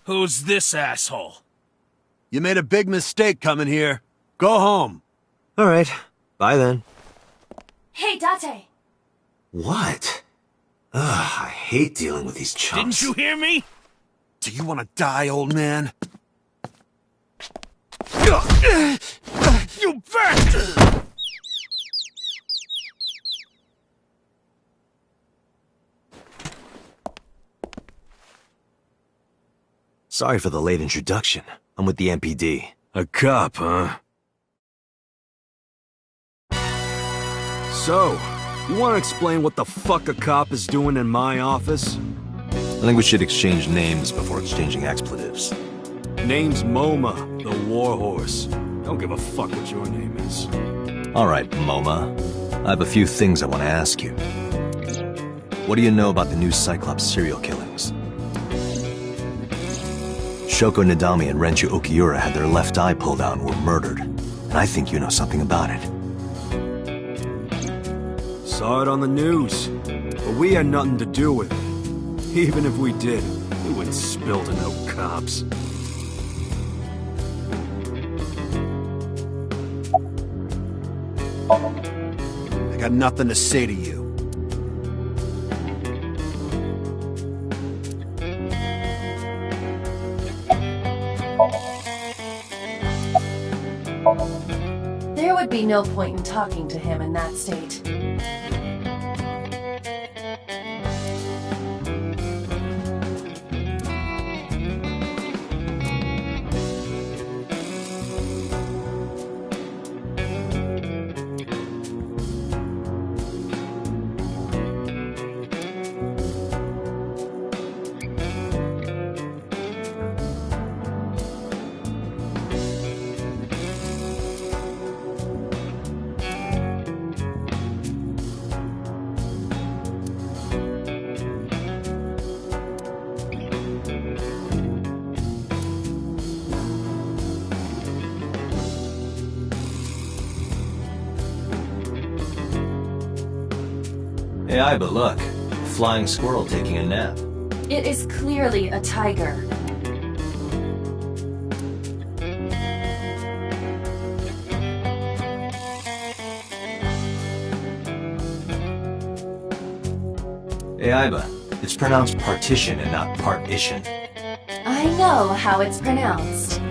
Who's this asshole? You made a big mistake coming here. Go home. All right. Bye then. Hey, Date! What? Ugh, I hate dealing with these chumps. Didn't you hear me? Do you want to die, old man? You bastard! Sorry for the late introduction. I'm with the MPD. A cop, huh? So, you want to explain what the fuck a cop is doing in my office? I think we should exchange names before exchanging expletives. Name's MoMA, the warhorse. Don't give a fuck what your name is. Alright, MoMA. I have a few things I want to ask you. What do you know about the new Cyclops serial killings? Shoko Nadami and Renju Okiura had their left eye pulled out and were murdered. And I think you know something about it. Saw it on the news, but we had nothing to do with it. Even if we did, we wouldn't spill to no cops. I got nothing to say to you. There would be no point in talking to him in that state. Hey, Aiba, look. Flying squirrel taking a nap. It is clearly a tiger. Hey, Aiba. It's pronounced partition and not partition. I know how it's pronounced.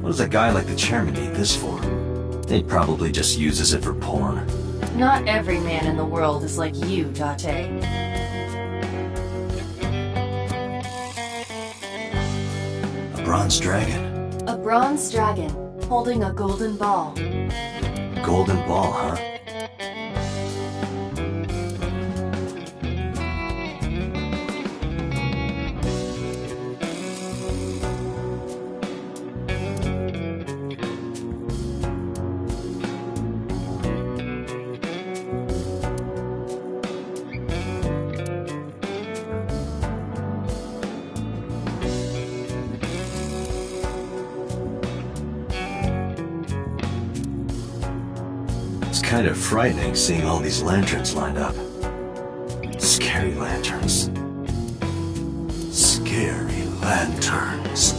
What does a guy like the chairman need this for? He probably just uses it for porn. Not every man in the world is like you, Date. A bronze dragon? A bronze dragon holding a golden ball. Golden ball, huh? It's kind of frightening seeing all these lanterns lined up. Scary lanterns. Scary lanterns.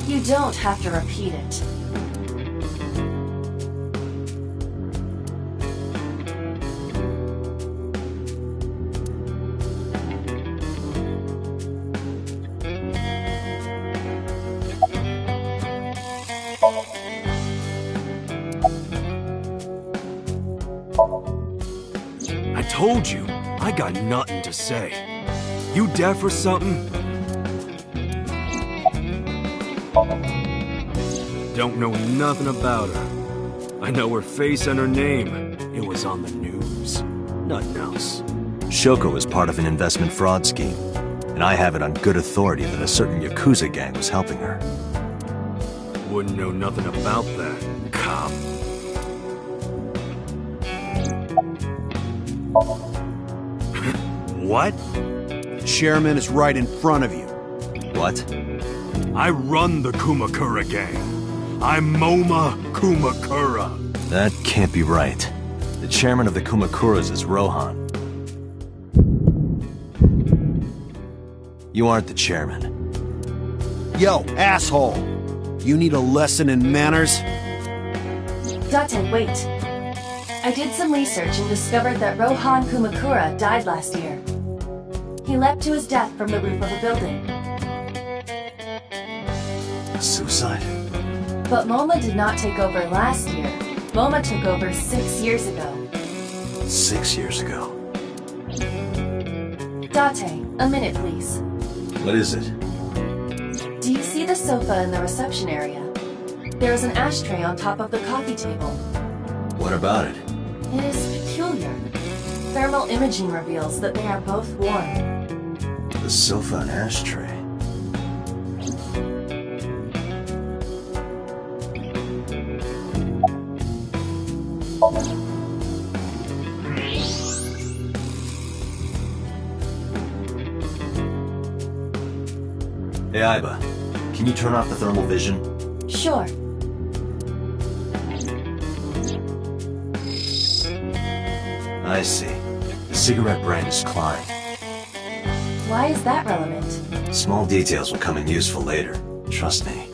You don't have to repeat it. I told you, I got nothing to say. You deaf or something? Don't know nothing about her. I know her face and her name. It was on the news. Nothing else. Shoko was part of an investment fraud scheme, and I have it on good authority that a certain Yakuza gang was helping her. Wouldn't know nothing about that, cop. What? The chairman is right in front of you. What? I run the Kumakura gang. I'm MoMA Kumakura. That can't be right. The chairman of the Kumakuras is Rohan. You aren't the chairman. Yo, asshole! You need a lesson in manners? Date, wait. I did some research and discovered that Rohan Kumakura died last year. He leapt to his death from the roof of a building. Suicide? But MoMA did not take over last year. MoMA took over 6 years ago. 6 years ago. Date, a minute please. What is it? Do you see the sofa in the reception area? There is an ashtray on top of the coffee table. What about it? It is peculiar. Thermal imaging reveals that they are both warm. The sofa and ashtray. Hey, Iba, can you turn off the thermal vision? Sure. I see. The cigarette brand is Klein. Why is that relevant? Small details will come in useful later. Trust me.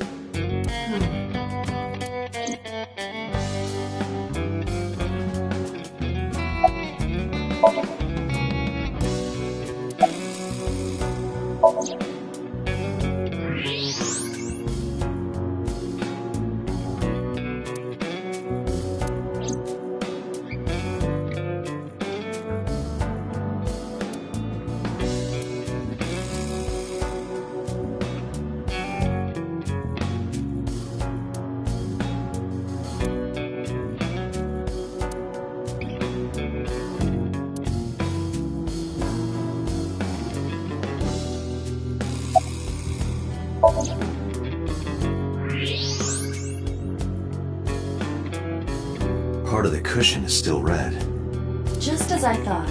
Part of the cushion is still red. Just as I thought.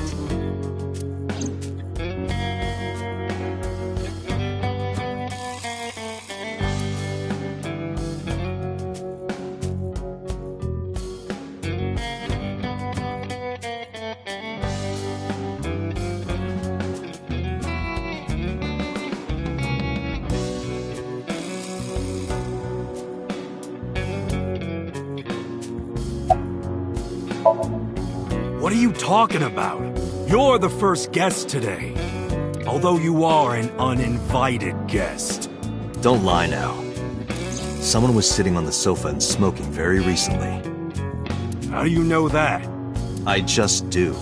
What are you talking about? You're the first guest today. Although you are an uninvited guest. Don't lie now. Someone was sitting on the sofa and smoking very recently. How do you know that? I just do.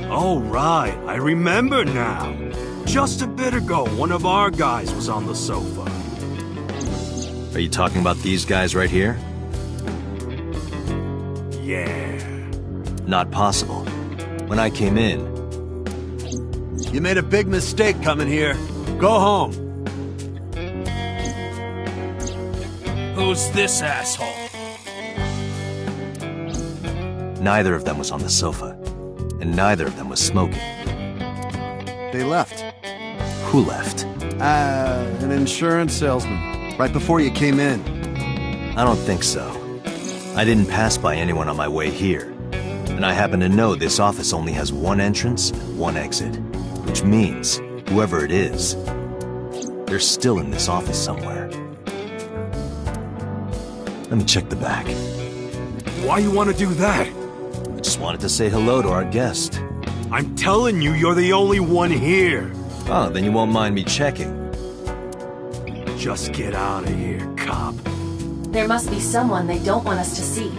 Oh, right. I remember now. Just a bit ago, one of our guys was on the sofa. Are you talking about these guys right here? Yeah. Not possible. When I came in... You made a big mistake coming here. Go home. Who's this asshole? Neither of them was on the sofa. And neither of them was smoking. They left. Who left? An insurance salesman. Right before you came in. I don't think so. I didn't pass by anyone on my way here. And I happen to know this office only has one entrance and one exit. Which means, whoever it is, they're still in this office somewhere. Let me check the back. Why you want to do that? I just wanted to say hello to our guest. I'm telling you, you're the only one here. Oh, then you won't mind me checking. Just get out of here, cop. There must be someone they don't want us to see.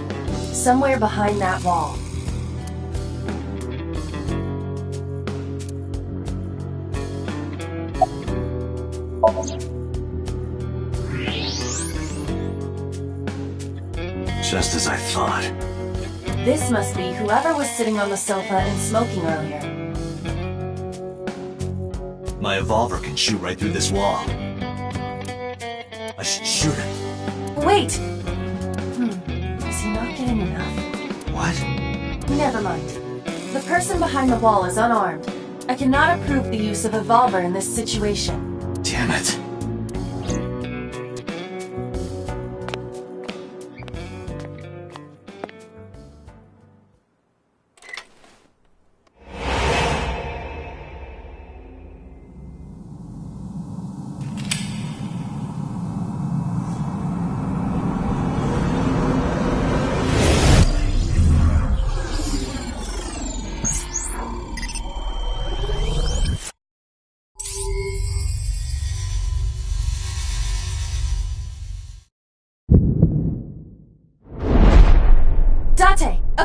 Somewhere behind that wall. Just as I thought. This must be whoever was sitting on the sofa and smoking earlier. My evolver can shoot right through this wall. I should shoot him. Wait! Is he not getting enough? What? Never mind. The person behind the wall is unarmed. I cannot approve the use of evolver in this situation. Damn it.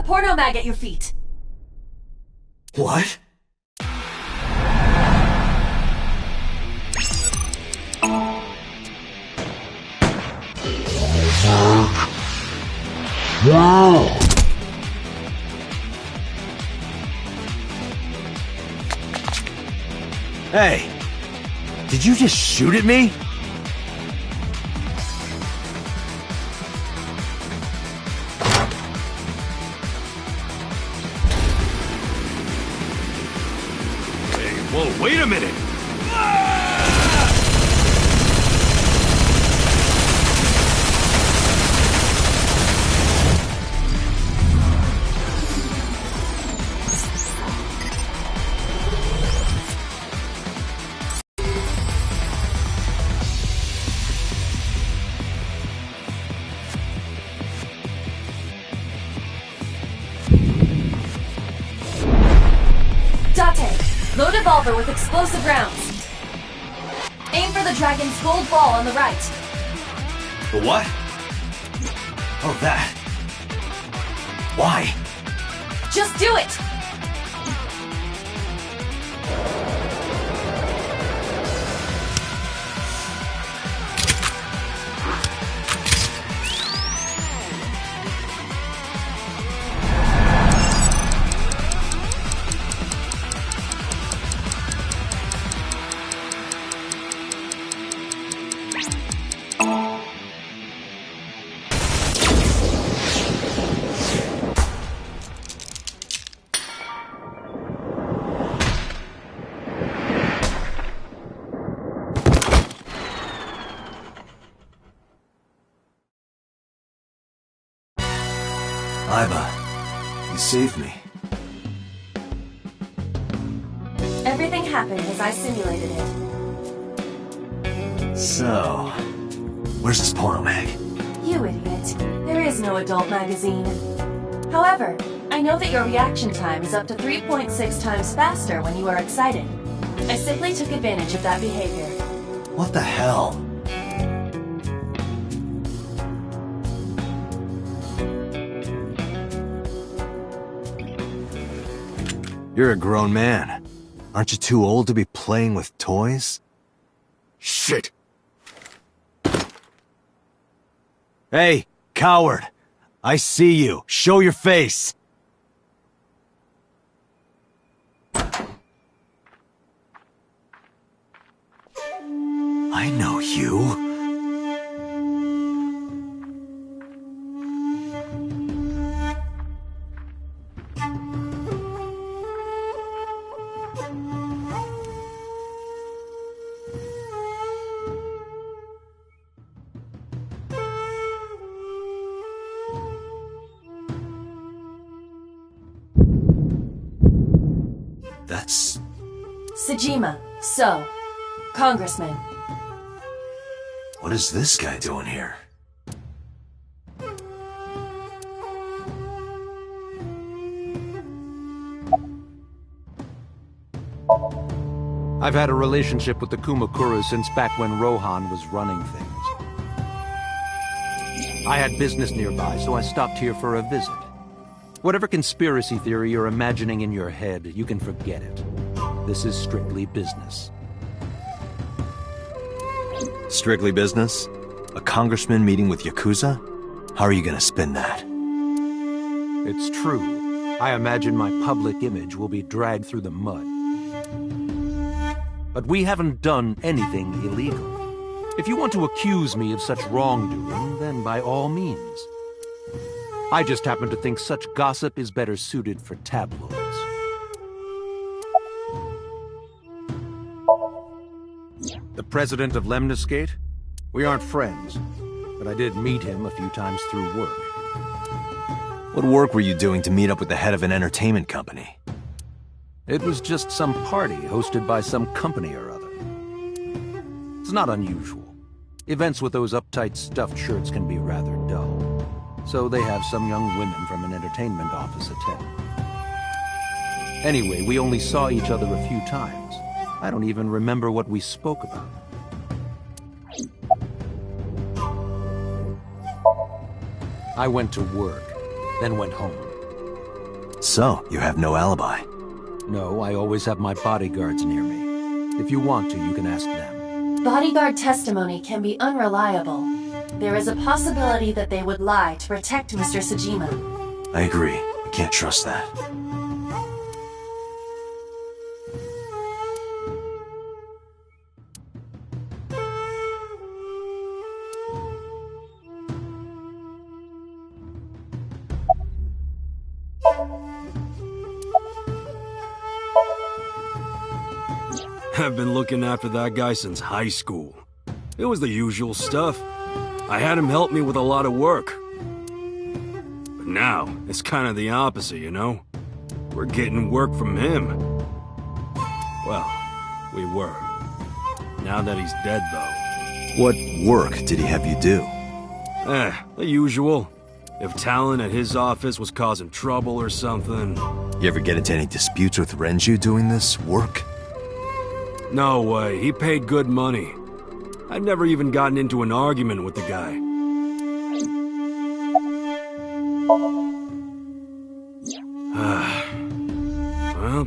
porno mag at your feet. What? Hey! Did you just shoot at me? Hey, whoa, wait a minute! Load a revolver with explosive rounds. Aim for the dragon's gold ball on the right. The what? Oh, that. Why? Just do it! You saved me. Everything happened as I simulated it. So, where's this porno mag? You idiot. There is no adult magazine. However, I know that your reaction time is up to 3.6 times faster when you are excited. I simply took advantage of that behavior. What the hell? You're a grown man. Aren't you too old to be playing with toys? Shit! Hey, coward! I see you. Show your face! I know you. That's... Sejima. So. Congressman. What is this guy doing here? I've had a relationship with the Kumakura since back when Rohan was running things. I had business nearby, so I stopped here for a visit. Whatever conspiracy theory you're imagining in your head, you can forget it. This is strictly business. Strictly business? A congressman meeting with Yakuza? How are you gonna spin that? It's true. I imagine my public image will be dragged through the mud. But we haven't done anything illegal. If you want to accuse me of such wrongdoing, then by all means. I just happen to think such gossip is better suited for tabloids. The president of Lemniscate? We aren't friends, but I did meet him a few times through work. What work were you doing to meet up with the head of an entertainment company? It was just some party hosted by some company or other. It's not unusual. Events with those uptight stuffed shirts can be rather dull. So they have some young women from an entertainment office attend. Anyway, we only saw each other a few times. I don't even remember what we spoke about. I went to work, then went home. So, you have no alibi? No, I always have my bodyguards near me. If you want to, you can ask them. Bodyguard testimony can be unreliable. There is a possibility that they would lie to protect Mr. Sejima. I agree. I can't trust that. I've been looking after that guy since high school. It was the usual stuff. I had him help me with a lot of work. But now, it's kind of the opposite, you know? We're getting work from him. Well, we were. Now that he's dead, though. What work did he have you do? The usual. If talent at his office was causing trouble or something. You ever get into any disputes with Renju doing this work? No way, he paid good money. I've never even gotten into an argument with the guy.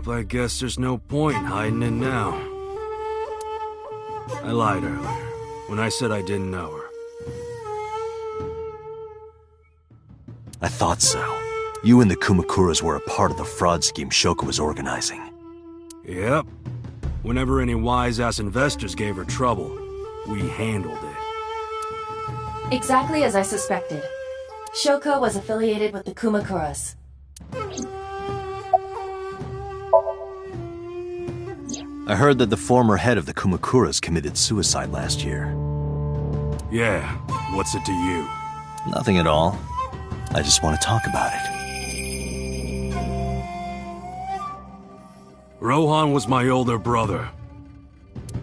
Well, I guess there's no point hiding it now. I lied earlier, when I said I didn't know her. I thought so. You and the Kumakuras were a part of the fraud scheme Shoko was organizing. Yep. Whenever any wise-ass investors gave her trouble, we handled it. Exactly as I suspected. Shoko was affiliated with the Kumakuras. I heard that the former head of the Kumakuras committed suicide last year. Yeah, what's it to you? Nothing at all. I just want to talk about it. Rohan was my older brother.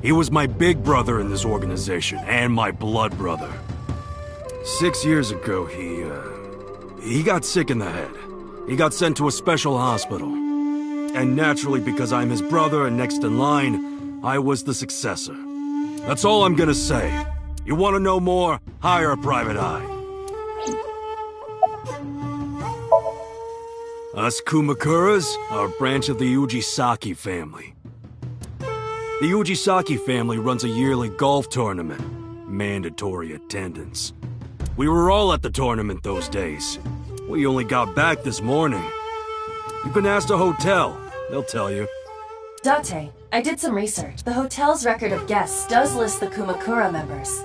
He was my big brother in this organization, and my blood brother. 6 years ago, he got sick in the head. He got sent to a special hospital. And naturally, because I'm his brother and next in line, I was the successor. That's all I'm gonna say. You want to know more? Hire a private eye. Us Kumakuras are a branch of the Ujisaki family. The Ujisaki family runs a yearly golf tournament. Mandatory attendance. We were all at the tournament those days. We only got back this morning. You can ask the hotel. They'll tell you. Date, I did some research. The hotel's record of guests does list the Kumakura members.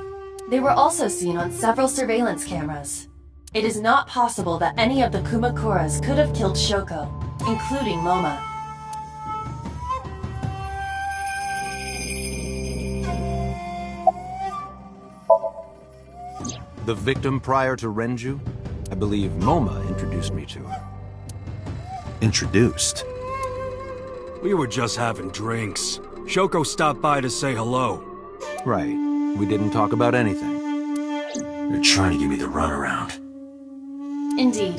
They were also seen on several surveillance cameras. It is not possible that any of the Kumakuras could have killed Shoko, including Moma. The victim prior to Renju? I believe Moma introduced me to her. Introduced? We were just having drinks. Shoko stopped by to say hello. Right. We didn't talk about anything. You're trying to give me the runaround. Indeed.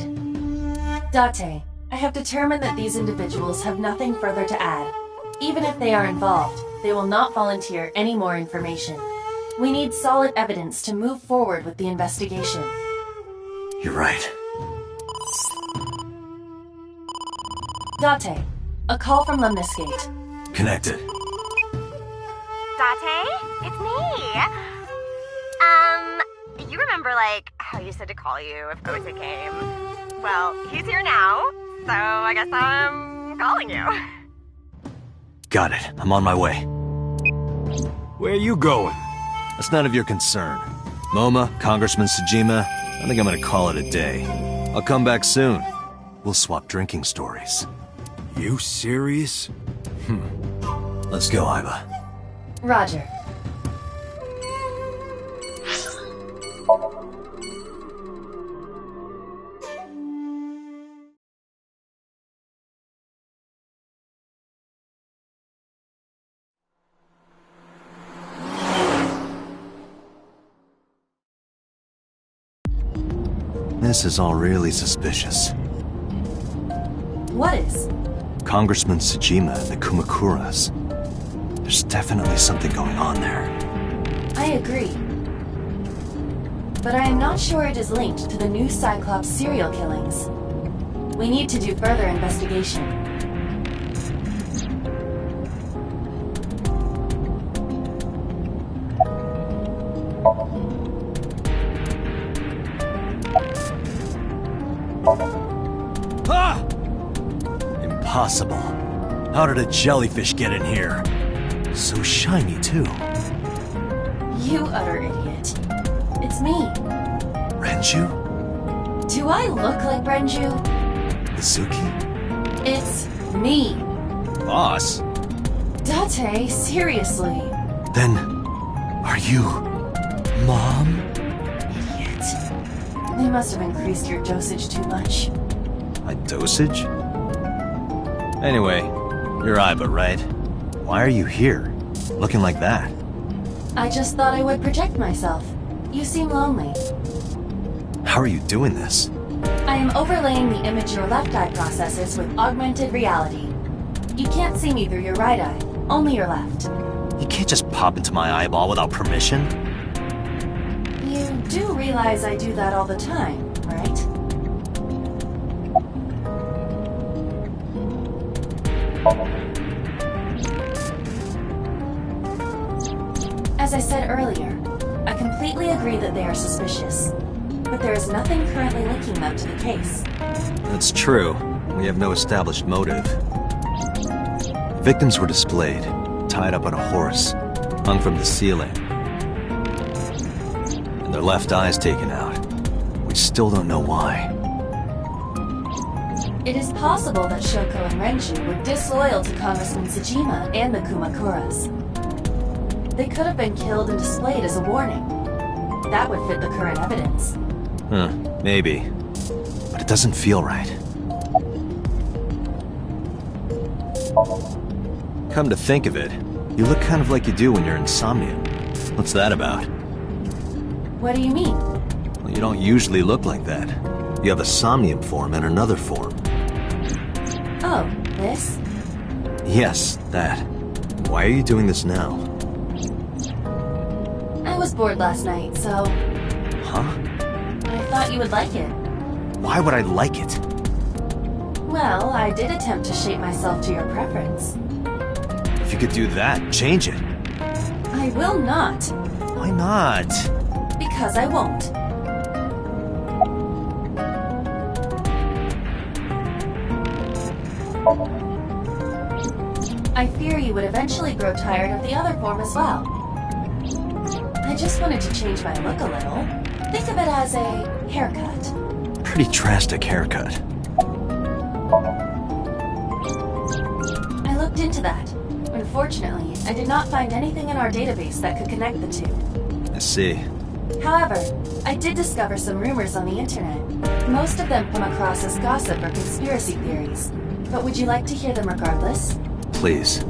Date, I have determined that these individuals have nothing further to add. Even if they are involved, they will not volunteer any more information. We need solid evidence to move forward with the investigation. You're right. Date, a call from Lemniscate. Connected. Date, it's me. You remember, like, how you said to call you if Ota came? Well, he's here now, so I guess I'm calling you. Got it. I'm on my way. Where are you going? That's none of your concern. Moma, Congressman Sejima, I think I'm gonna call it a day. I'll come back soon. We'll swap drinking stories. You serious? Let's go, Iba. Roger. This is all really suspicious. What is? Congressman Sejima and the Kumakuras. There's definitely something going on there. I agree. But I am not sure it is linked to the new Cyclops serial killings. We need to do further investigation. Ah! Impossible. How did a jellyfish get in here? So shiny, too. You utter idiot. It's me. Renju? Do I look like Renju? Mizuki? It's me. Boss? Date, seriously. Then, are you... Mom? Idiot. They must have increased your dosage too much. My dosage? Anyway, you're Iba, right? Why are you here? Looking like that? I just thought I would project myself. You seem lonely. How are you doing this? I am overlaying the image your left eye processes with augmented reality. You can't see me through your right eye, only your left. You can't just pop into my eyeball without permission. You do realize I do that all the time, right? As I said earlier, I completely agree that they are suspicious. But there is nothing currently linking them to the case. That's true. We have no established motive. Victims were displayed, tied up on a horse, hung from the ceiling. And their left eyes taken out. We still don't know why. It is possible that Shoko and Renju were disloyal to Congressman Tsujima and the Kumakuras. They could have been killed and displayed as a warning. That would fit the current evidence. Maybe. But it doesn't feel right. Come to think of it, you look kind of like you do when you're in Somnium. What's that about? What do you mean? Well, you don't usually look like that. You have a Somnium form and another form. Oh, this? Yes, that. Why are you doing this now? I was bored last night, so... Huh? I thought you would like it. Why would I like it? Well, I did attempt to shape myself to your preference. If you could do that, change it. I will not. Why not? Because I won't. I fear you would eventually grow tired of the other form as well. I just wanted to change my look a little. Think of it as a haircut. Pretty drastic haircut. I looked into that. Unfortunately, I did not find anything in our database that could connect the two. I see. However, I did discover some rumors on the internet. Most of them come across as gossip or conspiracy theories. But would you like to hear them regardless? Please.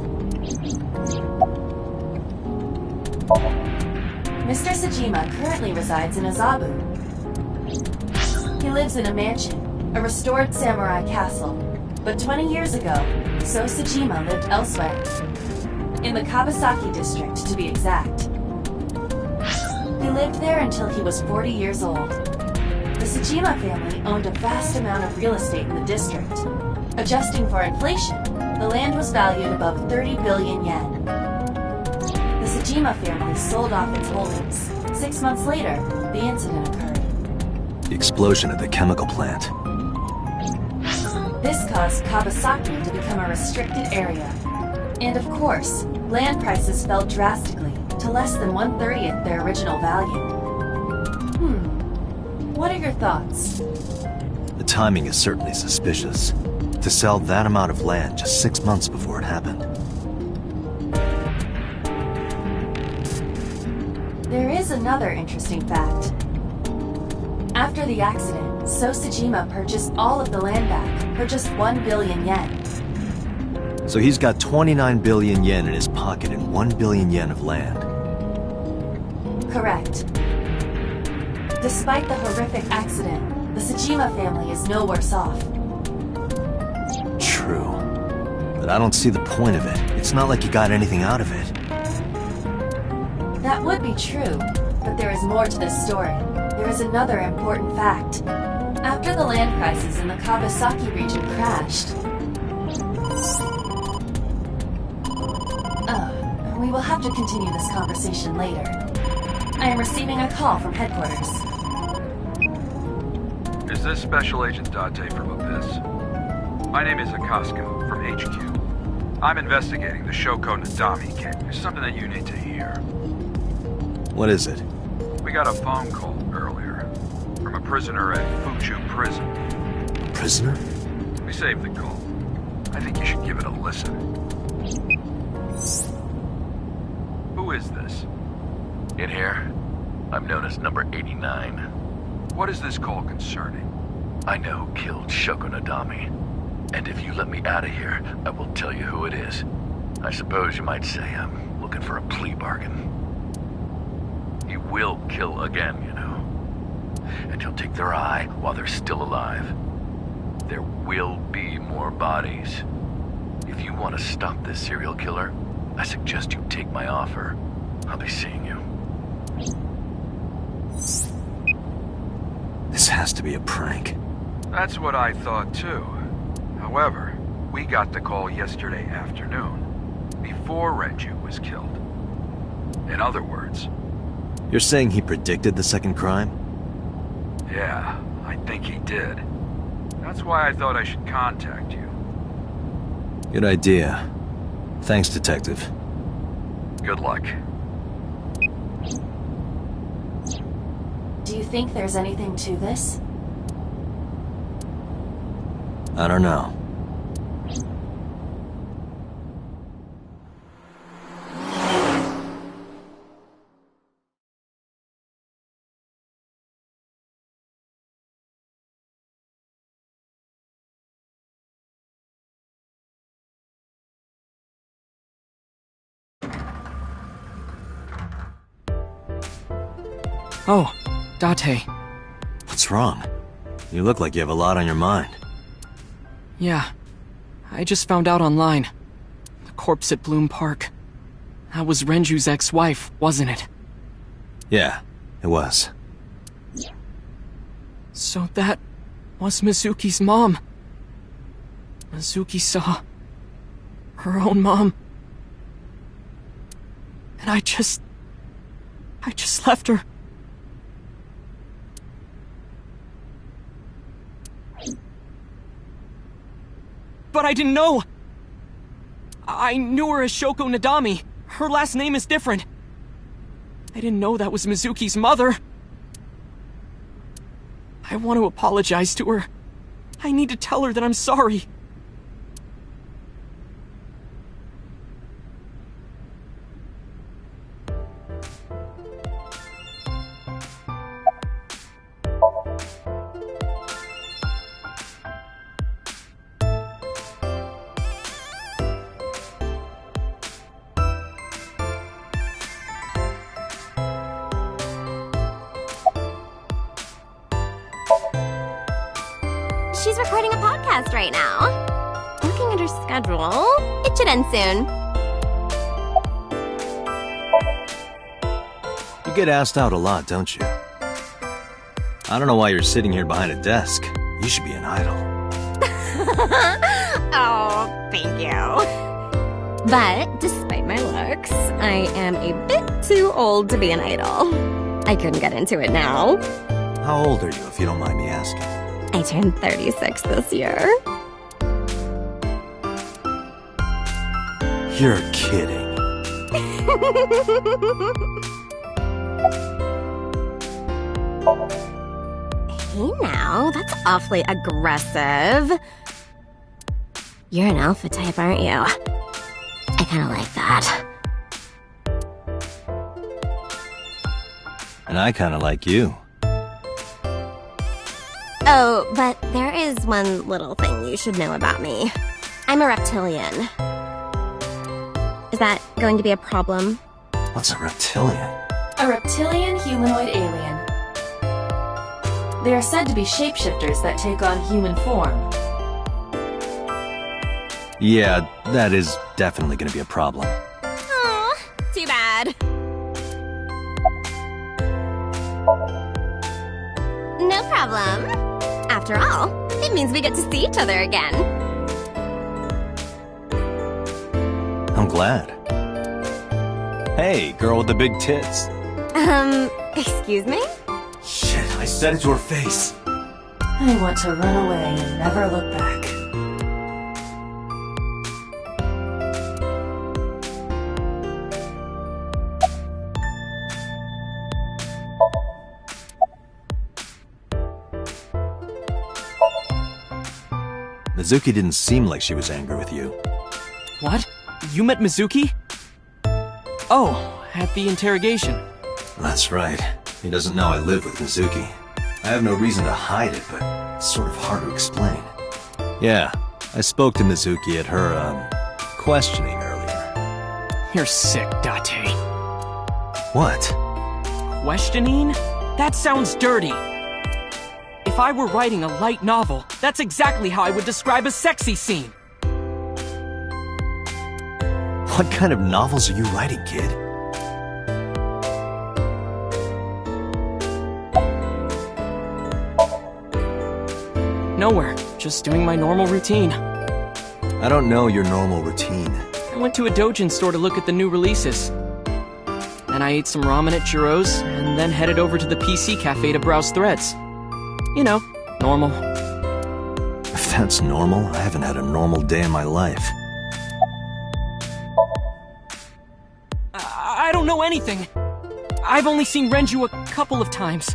Mr. Tsujima currently resides in Azabu. He lives in a mansion, a restored samurai castle. But 20 years ago, So Tsujima lived elsewhere. In the Kawasaki district, to be exact. He lived there until he was 40 years old. The Tsujima family owned a vast amount of real estate in the district. Adjusting for inflation, the land was valued above 30 billion yen. The Tsujima family sold off its holdings. 6 months later, the incident occurred. The explosion at the chemical plant. This caused Kawasaki to become a restricted area. And of course, land prices fell drastically to less than 1/30th their original value. What are your thoughts? The timing is certainly suspicious. To sell that amount of land just 6 months before it happened. There is another interesting fact. After the accident, So Tsujima purchased all of the land back for just 1 billion yen. So he's got 29 billion yen in his pocket and 1 billion yen of land. Correct. Despite the horrific accident, the Tsujima family is no worse off. True. But I don't see the point of it. It's not like you got anything out of it. That would be true, but there is more to this story. There is another important fact. After the land crisis in the Kawasaki region crashed... we will have to continue this conversation later. I am receiving a call from headquarters. Is this Special Agent Date from Abyss? My name is Akasko from HQ. I'm investigating the Shoko Nadami case. There's something that you need to hear. What is it? We got a phone call earlier from a prisoner at Fuchu Prison. A prisoner? We saved the call. I think you should give it a listen. Who is this? In here, I'm known as number 89. What is this call concerning? I know who killed Shoko Nadami. And if you let me out of here, I will tell you who it is. I suppose you might say I'm looking for a plea bargain. He will kill again, you know. And he'll take their eye while they're still alive. There will be more bodies. If you want to stop this serial killer, I suggest you take my offer. I'll be seeing you. This has to be a prank. That's what I thought too. However, we got the call yesterday afternoon, before Renju was killed. In other words... You're saying he predicted the second crime? Yeah, I think he did. That's why I thought I should contact you. Good idea. Thanks, Detective. Good luck. Do you think there's anything to this? I don't know. Oh, Date. What's wrong? You look like you have a lot on your mind. Yeah. I just found out online. The corpse at Bloom Park. That was Renju's ex-wife, wasn't it? Yeah, it was. So that was Mizuki's mom. Mizuki saw her own mom. And I just left her. But I didn't know. I knew her as Shoko Nadami. Her last name is different. I didn't know that was Mizuki's mother. I want to apologize to her. I need to tell her that I'm sorry. She's recording a podcast right now. Looking at her schedule, it should end soon. You get asked out a lot, don't you? I don't know why you're sitting here behind a desk. You should be an idol. Oh, thank you. But despite my looks, I am a bit too old to be an idol. I couldn't get into it now. How old are you, if you don't mind me asking? I turned 36 this year. You're kidding. Hey now, that's awfully aggressive. You're an alpha type, aren't you? I kinda like that. And I kinda like you. Oh, but there is one little thing you should know about me. I'm a reptilian. Is that going to be a problem? What's a reptilian? A reptilian humanoid alien. They are said to be shapeshifters that take on human form. Yeah, that is definitely gonna be a problem. Aw, too bad. No problem. After all, it means we get to see each other again. I'm glad. Hey, girl with the big tits. Excuse me? Shit, I said it to her face. I want to run away and never look back. Mizuki didn't seem like she was angry with you. What? You met Mizuki? Oh, at the interrogation. That's right. He doesn't know I live with Mizuki. I have no reason to hide it, but it's sort of hard to explain. Yeah, I spoke to Mizuki at her, questioning earlier. You're sick, Date. What? Questioning? That sounds dirty. If I were writing a light novel, that's exactly how I would describe a sexy scene. What kind of novels are you writing, kid? Nowhere. Just doing my normal routine. I don't know your normal routine. I went to a doujin store to look at the new releases. Then I ate some ramen at Jiro's, and then headed over to the PC cafe to browse threads. You know, normal. If that's normal, I haven't had a normal day in my life. I don't know anything. I've only seen Renju a couple of times.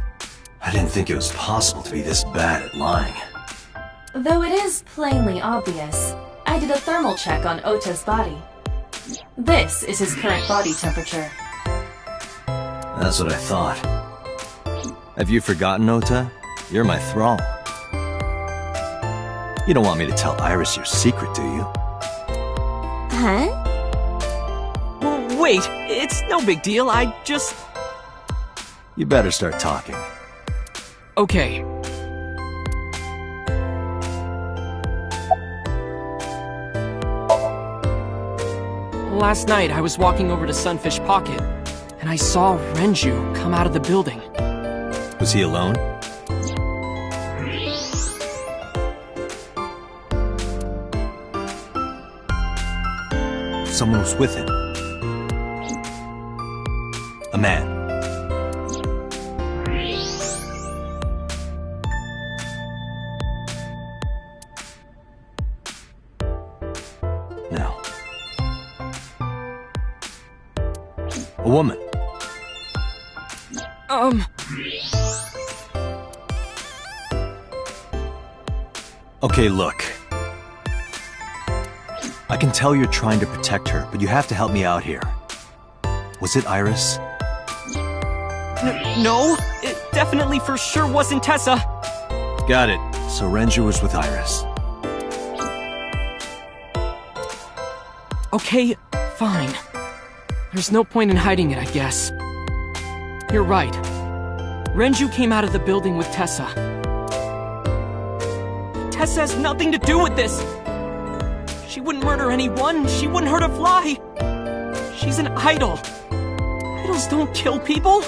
I didn't think it was possible to be this bad at lying. Though it is plainly obvious, I did a thermal check on Ota's body. This is his current body temperature. That's what I thought. Have you forgotten, Ota? You're my thrall. You don't want me to tell Iris your secret, do you? Huh? Wait, it's no big deal, I just... You better start talking. Okay. Last night, I was walking over to Sunfish Pocket, and I saw Renju come out of the building. Was he alone? Someone was with him. A man. No. A woman. Okay, look. I can tell you're trying to protect her, but you have to help me out here. Was it Iris? No, it definitely for sure wasn't Tessa. Got it. So Renju was with Iris. Okay, fine. There's no point in hiding it, I guess. You're right. Renju came out of the building with Tessa. Tessa has nothing to do with this! She wouldn't murder anyone, she wouldn't hurt a fly! She's an idol. Idols don't kill people!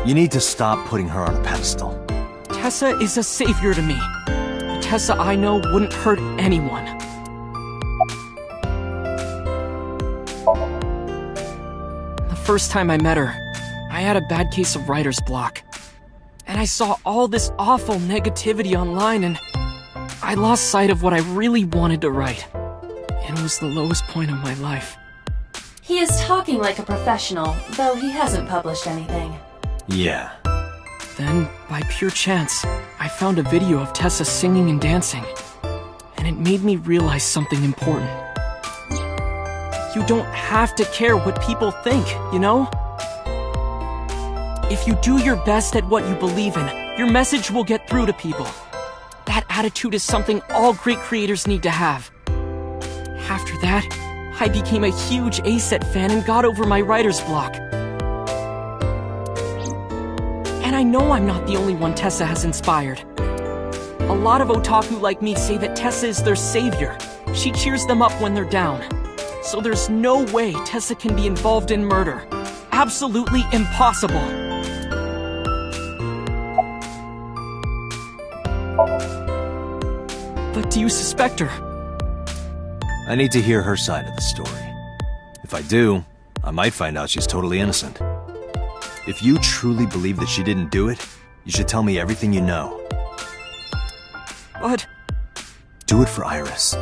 You need to stop putting her on a pedestal. Tessa is a savior to me. The Tessa I know wouldn't hurt anyone. The first time I met her, I had a bad case of writer's block. And I saw all this awful negativity online and I lost sight of what I really wanted to write. It was the lowest point of my life. He is talking like a professional, though he hasn't published anything. Yeah. Then, by pure chance, I found a video of Tessa singing and dancing. And it made me realize something important. You don't have to care what people think, you know? If you do your best at what you believe in, your message will get through to people. That attitude is something all great creators need to have. After that, I became a huge ACET fan and got over my writer's block. And I know I'm not the only one Tessa has inspired. A lot of otaku like me say that Tessa is their savior. She cheers them up when they're down. So there's no way Tessa can be involved in murder. Absolutely impossible. But do you suspect her? I need to hear her side of the story. If I do, I might find out she's totally innocent. If you truly believe that she didn't do it, you should tell me everything you know. But... Do it for Iris.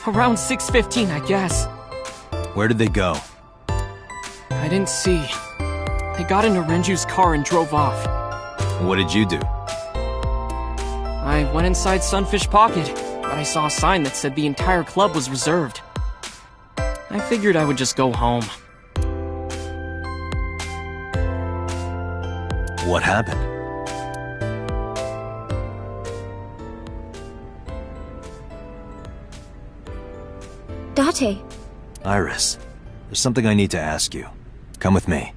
Around 6:15, I guess. Where did they go? I didn't see. They got into Renju's car and drove off. What did you do? I went inside Sunfish Pocket, but I saw a sign that said the entire club was reserved. I figured I would just go home. What happened? Date. Iris, there's something I need to ask you. Come with me.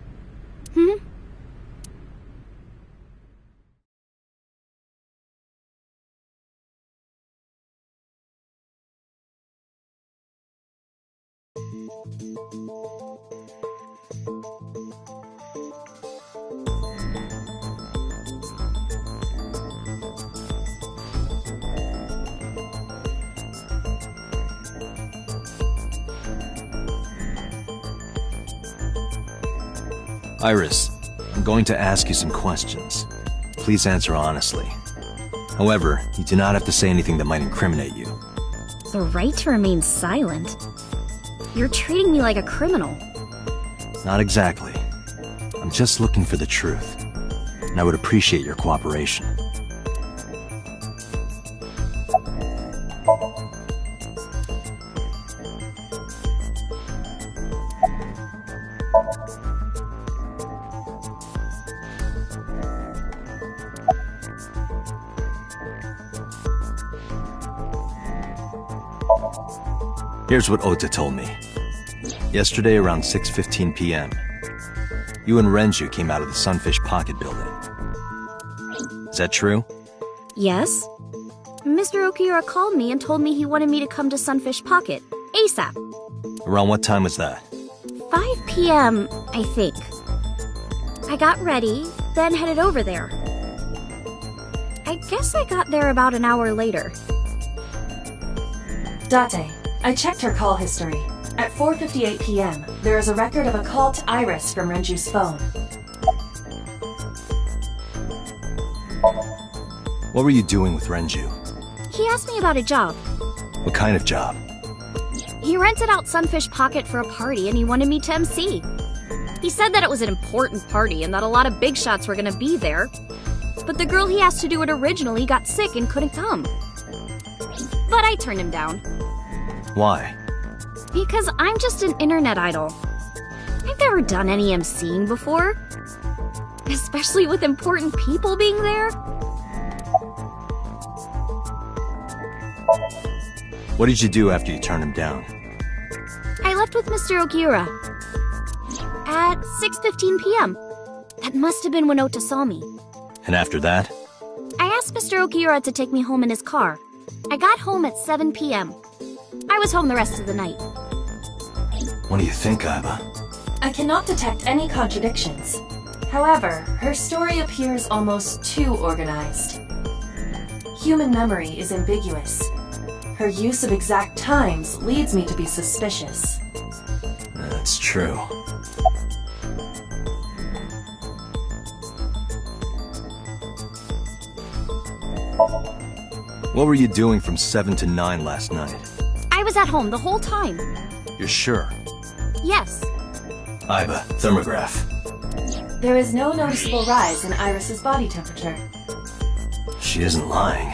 Iris, I'm going to ask you some questions. Please answer honestly. However, you do not have to say anything that might incriminate you. The right to remain silent? You're treating me like a criminal. Not exactly. I'm just looking for the truth, and I would appreciate your cooperation. Here's what Ota told me. Yesterday around 6:15 p.m., you and Renju came out of the Sunfish Pocket building. Is that true? Yes. Mr. Okiura called me and told me he wanted me to come to Sunfish Pocket, ASAP. Around what time was that? 5 p.m., I think. I got ready, then headed over there. I guess I got there about an hour later. Date, I checked her call history. At 4:58 p.m., there is a record of a call to Iris from Renju's phone. What were you doing with Renju? He asked me about a job. What kind of job? He rented out Sunfish Pocket for a party and he wanted me to MC. He said that it was an important party and that a lot of big shots were gonna be there. But the girl he asked to do it originally got sick and couldn't come. But I turned him down. Why? Because I'm just an internet idol. I've never done any MCing before. Especially with important people being there. What did you do after you turned him down? I left with Mr. Okiura. At 6:15 p.m. That must have been when Ota saw me. And after that? I asked Mr. Okiura to take me home in his car. I got home at 7 p.m. I was home the rest of the night. What do you think, Aiba? I cannot detect any contradictions. However, her story appears almost too organized. Human memory is ambiguous. Her use of exact times leads me to be suspicious. That's true. What were you doing from 7 to 9 last night? I was at home the whole time. You're sure? Yes. Aiba, thermograph. There is no noticeable rise in Iris's body temperature. She isn't lying.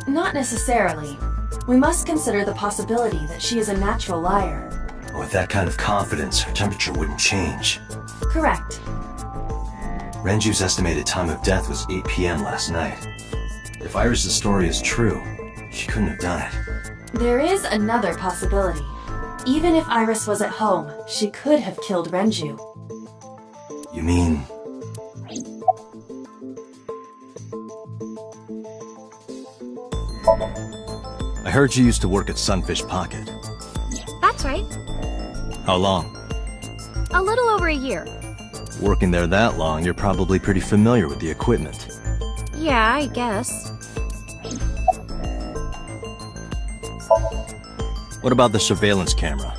Not necessarily. We must consider the possibility that she is a natural liar. With that kind of confidence, her temperature wouldn't change. Correct. Renju's estimated time of death was 8 p.m. last night. If Iris' story is true, she couldn't have done it. There is another possibility. Even if Iris was at home, she could have killed Renju. You mean... I heard you used to work at Sunfish Pocket. That's right. How long? A little over a year. Working there that long, you're probably pretty familiar with the equipment. Yeah, I guess. What about the surveillance camera?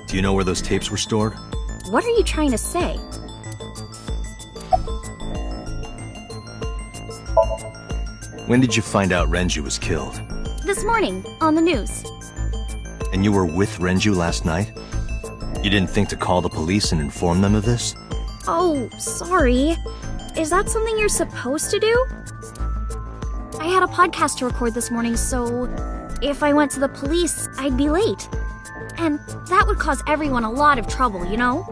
Do you know where those tapes were stored? What are you trying to say? When did you find out Renju was killed? This morning, on the news. And you were with Renju last night? You didn't think to call the police and inform them of this? Oh, sorry. Is that something you're supposed to do? I had a podcast to record this morning, so if I went to the police, I'd be late. And that would cause everyone a lot of trouble, you know?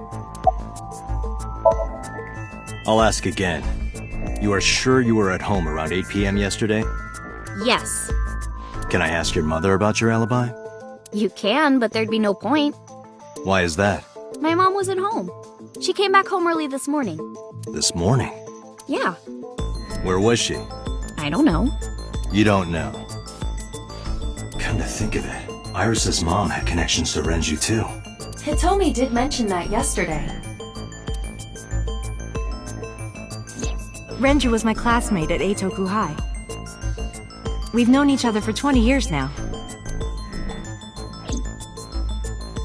I'll ask again. You are sure you were at home around 8 p.m. yesterday? Yes. Can I ask your mother about your alibi? You can, but there'd be no point. Why is that? My mom wasn't home. She came back home early this morning. This morning? Yeah. Where was she? I don't know. You don't know. Come to think of it, Iris's mom had connections to Renju too. Hitomi did mention that yesterday. Renju was my classmate at Eitoku High. We've known each other for 20 years now.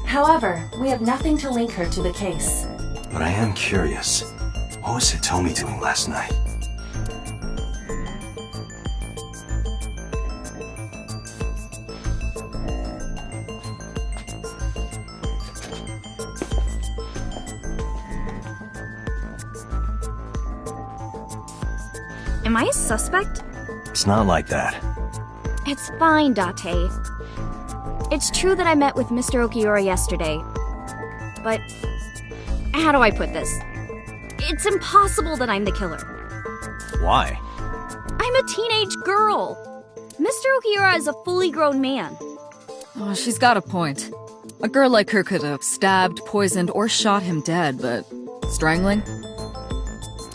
However, we have nothing to link her to the case. But I am curious. What was Hitomi doing last night? Am I a suspect? It's not like that. It's fine, Date. It's true that I met with Mr. Okiura yesterday. But how do I put this? It's impossible that I'm the killer. Why? I'm a teenage girl. Mr. Okiura is a fully grown man. Oh, she's got a point. A girl like her could have stabbed, poisoned, or shot him dead, but strangling?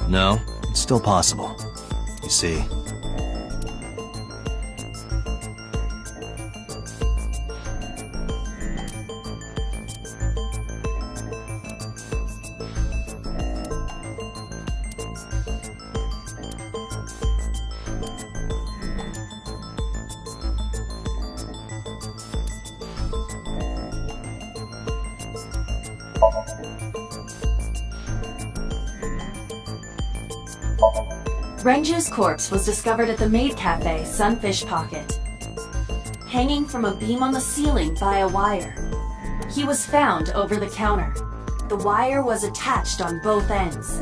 No, it's still possible. You see. Renju's corpse was discovered at the maid cafe Sunfish Pocket, hanging from a beam on the ceiling by a wire. He was found over the counter. The wire was attached on both ends.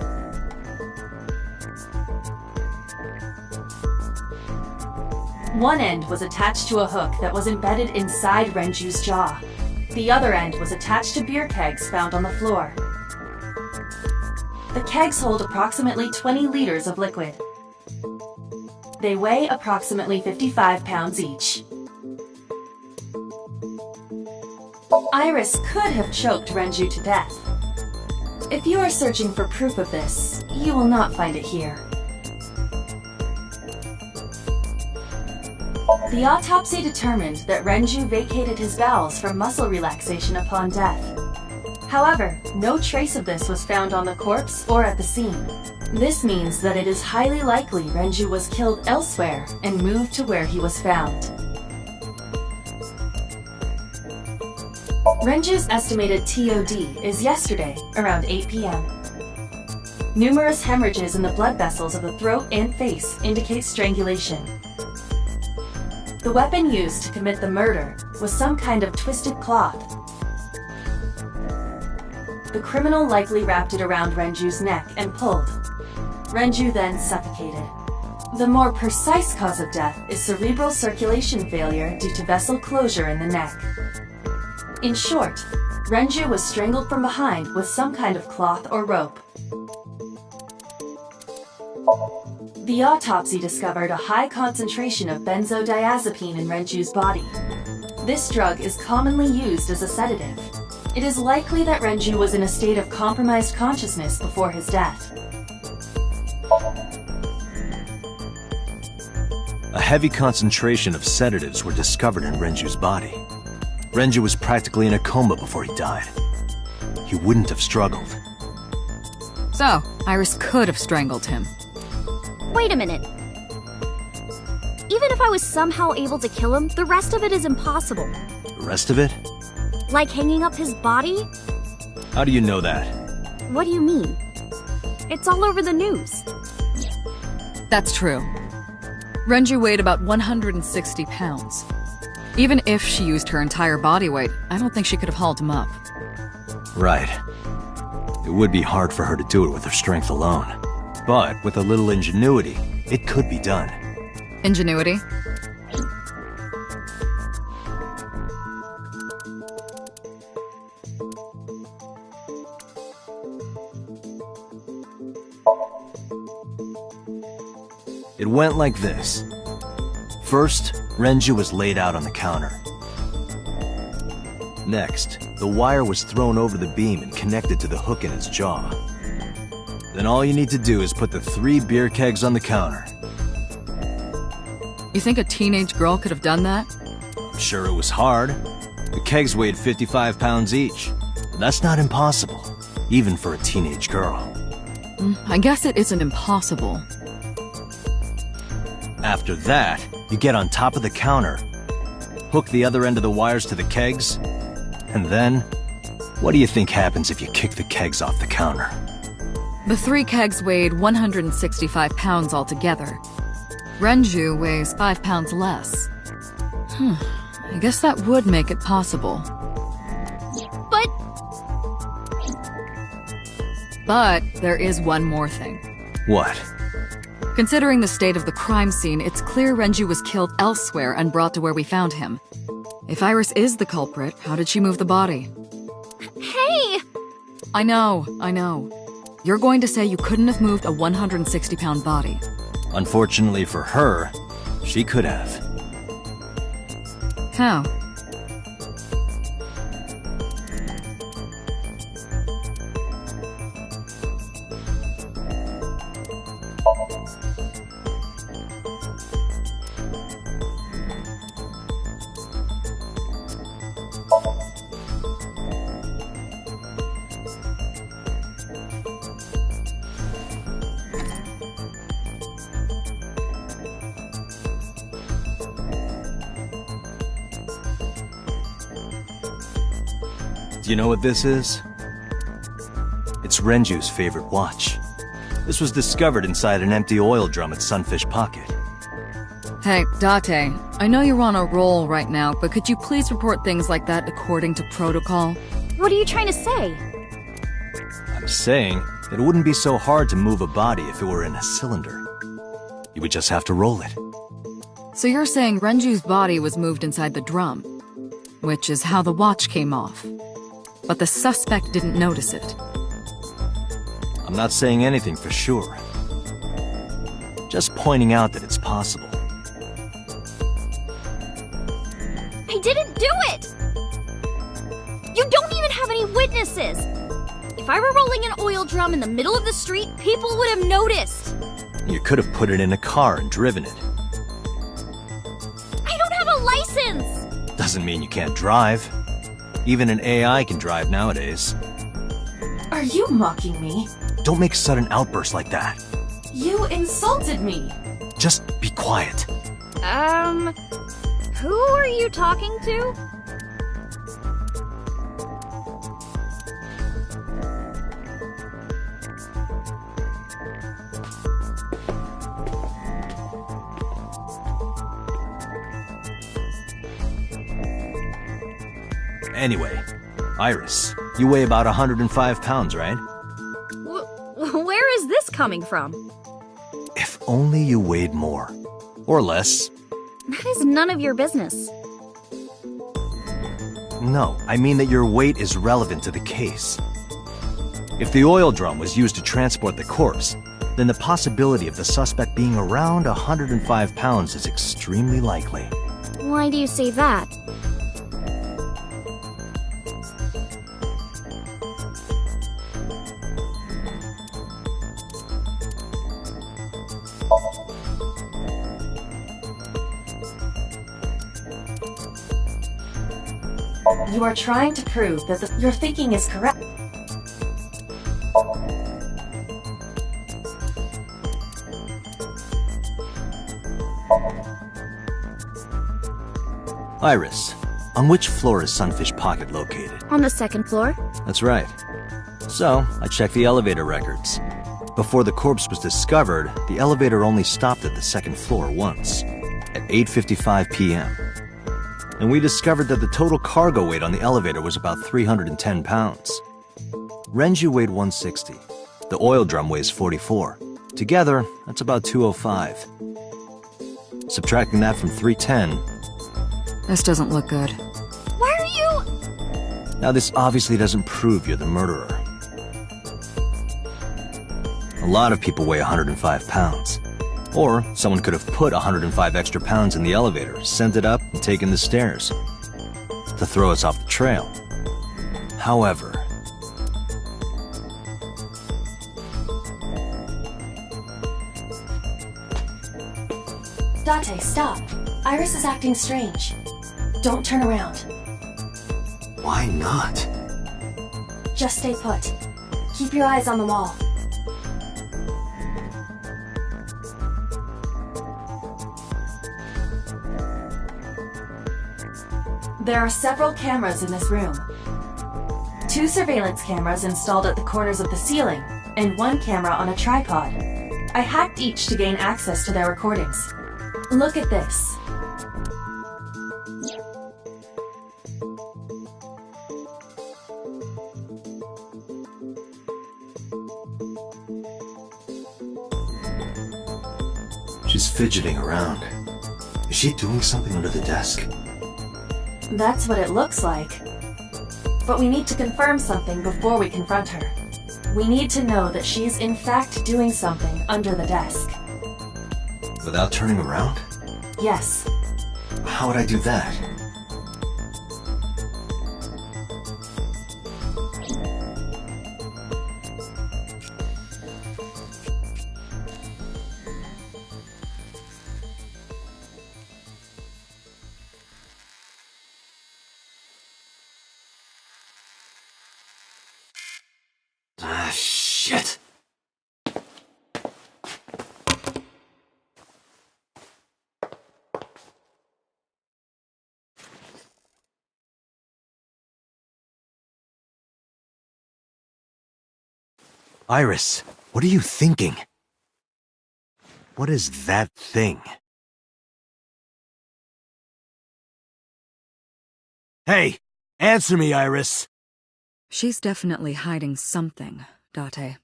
One end was attached to a hook that was embedded inside Renju's jaw. The other end was attached to beer kegs found on the floor. The kegs hold approximately 20 liters of liquid. They weigh approximately 55 pounds each. Iris could have choked Renju to death. If you are searching for proof of this, you will not find it here. The autopsy determined that Renju vacated his bowels for muscle relaxation upon death. However, no trace of this was found on the corpse or at the scene. This means that it is highly likely Renju was killed elsewhere and moved to where he was found. Renju's estimated TOD is yesterday, around 8 p.m. Numerous hemorrhages in the blood vessels of the throat and face indicate strangulation. The weapon used to commit the murder was some kind of twisted cloth. The criminal likely wrapped it around Renju's neck and pulled. Renju then suffocated. The more precise cause of death is cerebral circulation failure due to vessel closure in the neck. In short, Renju was strangled from behind with some kind of cloth or rope. The autopsy discovered a high concentration of benzodiazepine in Renju's body. This drug is commonly used as a sedative. It is likely that Renju was in a state of compromised consciousness before his death. A heavy concentration of sedatives were discovered in Renju's body. Renju was practically in a coma before he died. He wouldn't have struggled. So, Iris could have strangled him. Wait a minute. Even if I was somehow able to kill him, the rest of it is impossible. The rest of it? Like hanging up his body? How do you know that? What do you mean? It's all over the news. That's true. Renju weighed about 160 pounds. Even if she used her entire body weight, I don't think she could have hauled him up. Right. It would be hard for her to do it with her strength alone. But with a little ingenuity, it could be done. Ingenuity? It went like this. First, Renju was laid out on the counter. Next, the wire was thrown over the beam and connected to the hook in its jaw. Then all you need to do is put the 3 beer kegs on the counter. You think a teenage girl could have done that? I'm sure it was hard. The kegs weighed 55 pounds each. But that's not impossible, even for a teenage girl. I guess it isn't impossible. After that, you get on top of the counter, hook the other end of the wires to the kegs, and then, what do you think happens if you kick the kegs off the counter? The 3 kegs weighed 165 pounds altogether. Renju weighs 5 pounds less. I guess that would make it possible. But there is one more thing. What? Considering the state of the crime scene, it's clear Renju was killed elsewhere and brought to where we found him. If Iris is the culprit, how did she move the body? Hey! I know. You're going to say you couldn't have moved a 160-pound body. Unfortunately for her, she could have. How? Do you know what this is? It's Renju's favorite watch. This was discovered inside an empty oil drum at Sunfish Pocket. Hey, Date, I know you're on a roll right now, but could you please report things like that according to protocol? What are you trying to say? I'm saying that it wouldn't be so hard to move a body if it were in a cylinder. You would just have to roll it. So you're saying Renju's body was moved inside the drum, which is how the watch came off. But the suspect didn't notice it. I'm not saying anything for sure. Just pointing out that it's possible. I didn't do it! You don't even have any witnesses! If I were rolling an oil drum in the middle of the street, people would have noticed! You could have put it in a car and driven it. I don't have a license! Doesn't mean you can't drive. Even an AI can drive nowadays. Are you mocking me? Don't make sudden outbursts like that. You insulted me! Just be quiet. Who are you talking to? Anyway, Iris, you weigh about 105 pounds, right? Where is this coming from? If only you weighed more. Or less. That is none of your business. No, I mean that your weight is relevant to the case. If the oil drum was used to transport the corpse, then the possibility of the suspect being around 105 pounds is extremely likely. Why do you say that? You are trying to prove that your thinking is correct. Iris, on which floor is Sunfish Pocket located? On the second floor. That's right. So, I checked the elevator records. Before the corpse was discovered, the elevator only stopped at the second floor once, at 8:55 p.m. And we discovered that the total cargo weight on the elevator was about 310 pounds. Renju weighed 160. The oil drum weighs 44. Together, that's about 205. Subtracting that from 310... This doesn't look good. Why are you... Now this obviously doesn't prove you're the murderer. A lot of people weigh 105 pounds. Or someone could have put 105 extra pounds in the elevator, sent it up, and taken the stairs. To throw us off the trail. However... Date, stop. Iris is acting strange. Don't turn around. Why not? Just stay put. Keep your eyes on the wall. There are several cameras in this room. 2 surveillance cameras installed at the corners of the ceiling, and 1 camera on a tripod. I hacked each to gain access to their recordings. Look at this. She's fidgeting around. Is she doing something under the desk? That's what it looks like. But we need to confirm something before we confront her. We need to know that she's in fact doing something under the desk. Without turning around? Yes. How would I do that? Shit. Iris, what are you thinking? What is that thing? Hey, answer me, Iris. She's definitely hiding something, Date.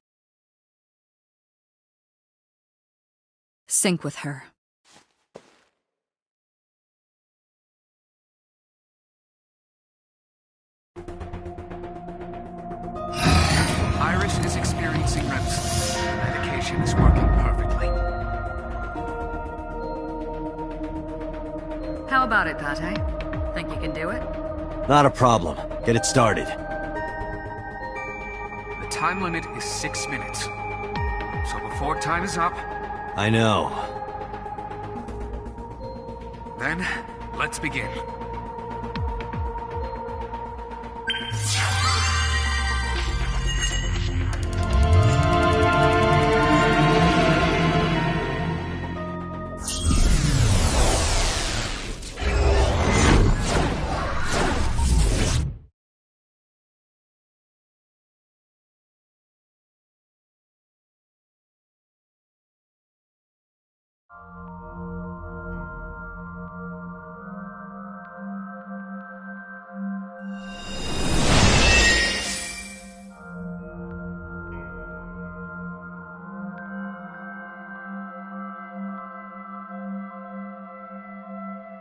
Sync with her. Iris is experiencing REM sleep. Medication is working perfectly. How about it, Date? Think you can do it? Not a problem. Get it started. The time limit is 6 minutes. So before time is up... I know. Then, let's begin.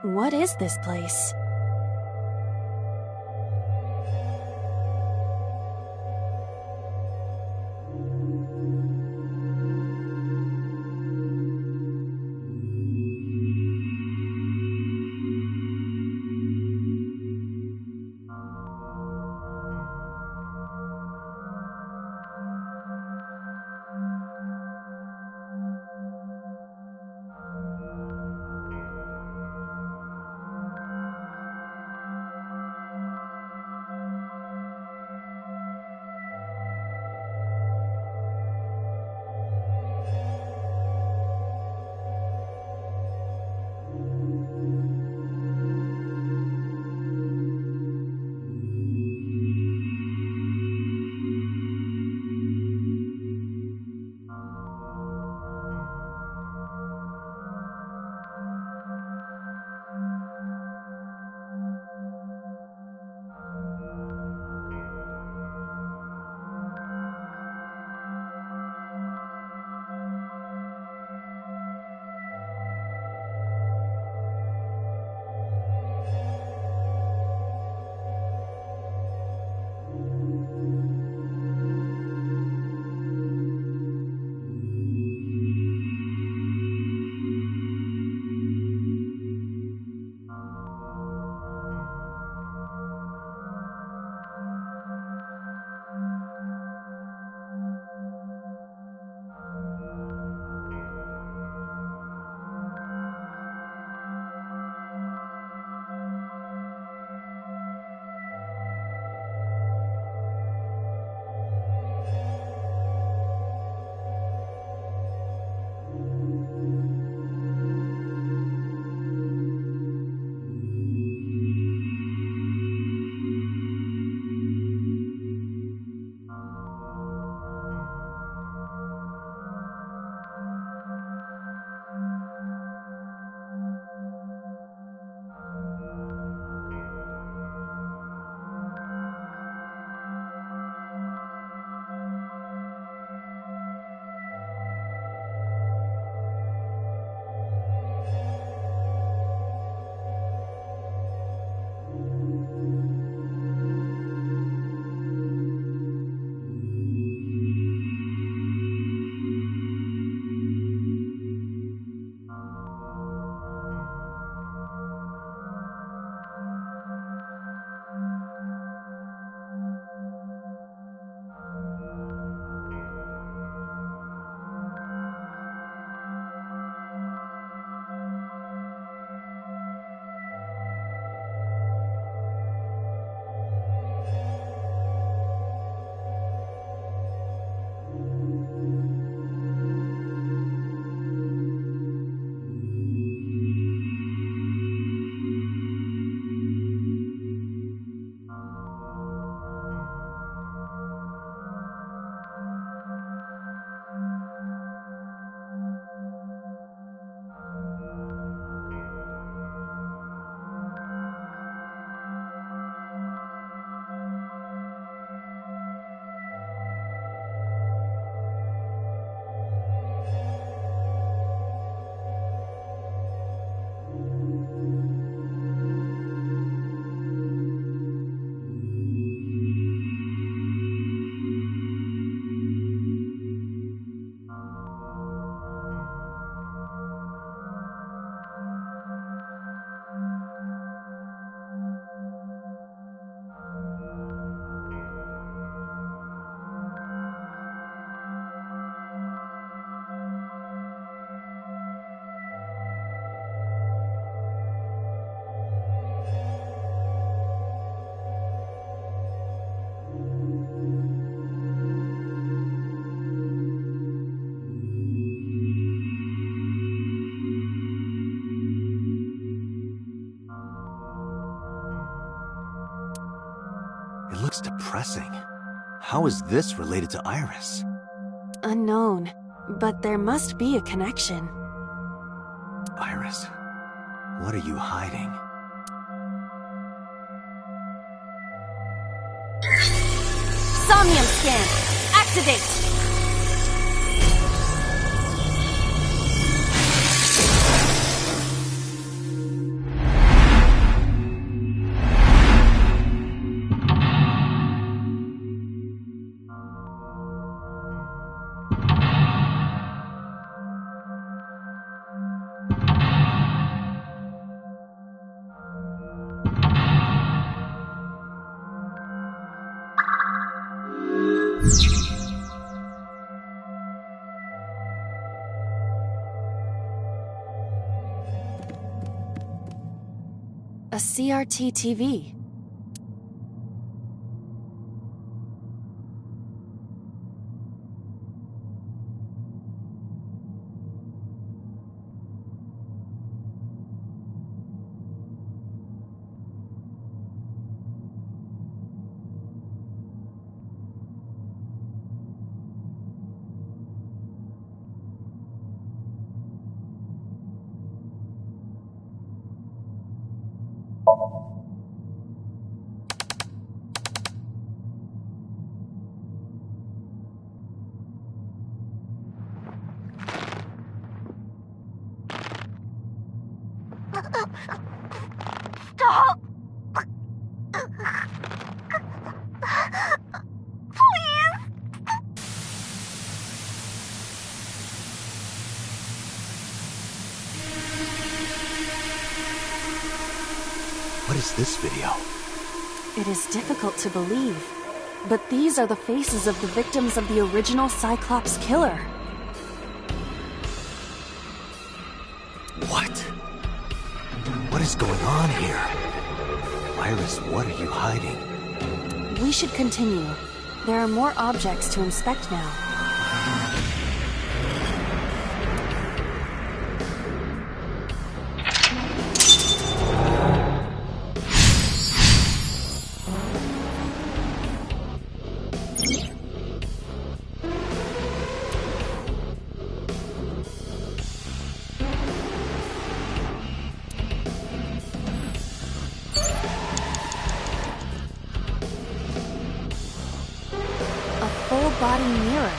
What is this place? depressing. How is this related to Iris? Unknown, but there must be a connection. Iris, what are you hiding? Somnium scan! Activate! A CRT TV. Stop! What is this video? It is difficult to believe, but these are the faces of the victims of the original Cyclops killer. What? What is going on here? Iris, what are you hiding? We should continue. There are more objects to inspect now. Body mirror.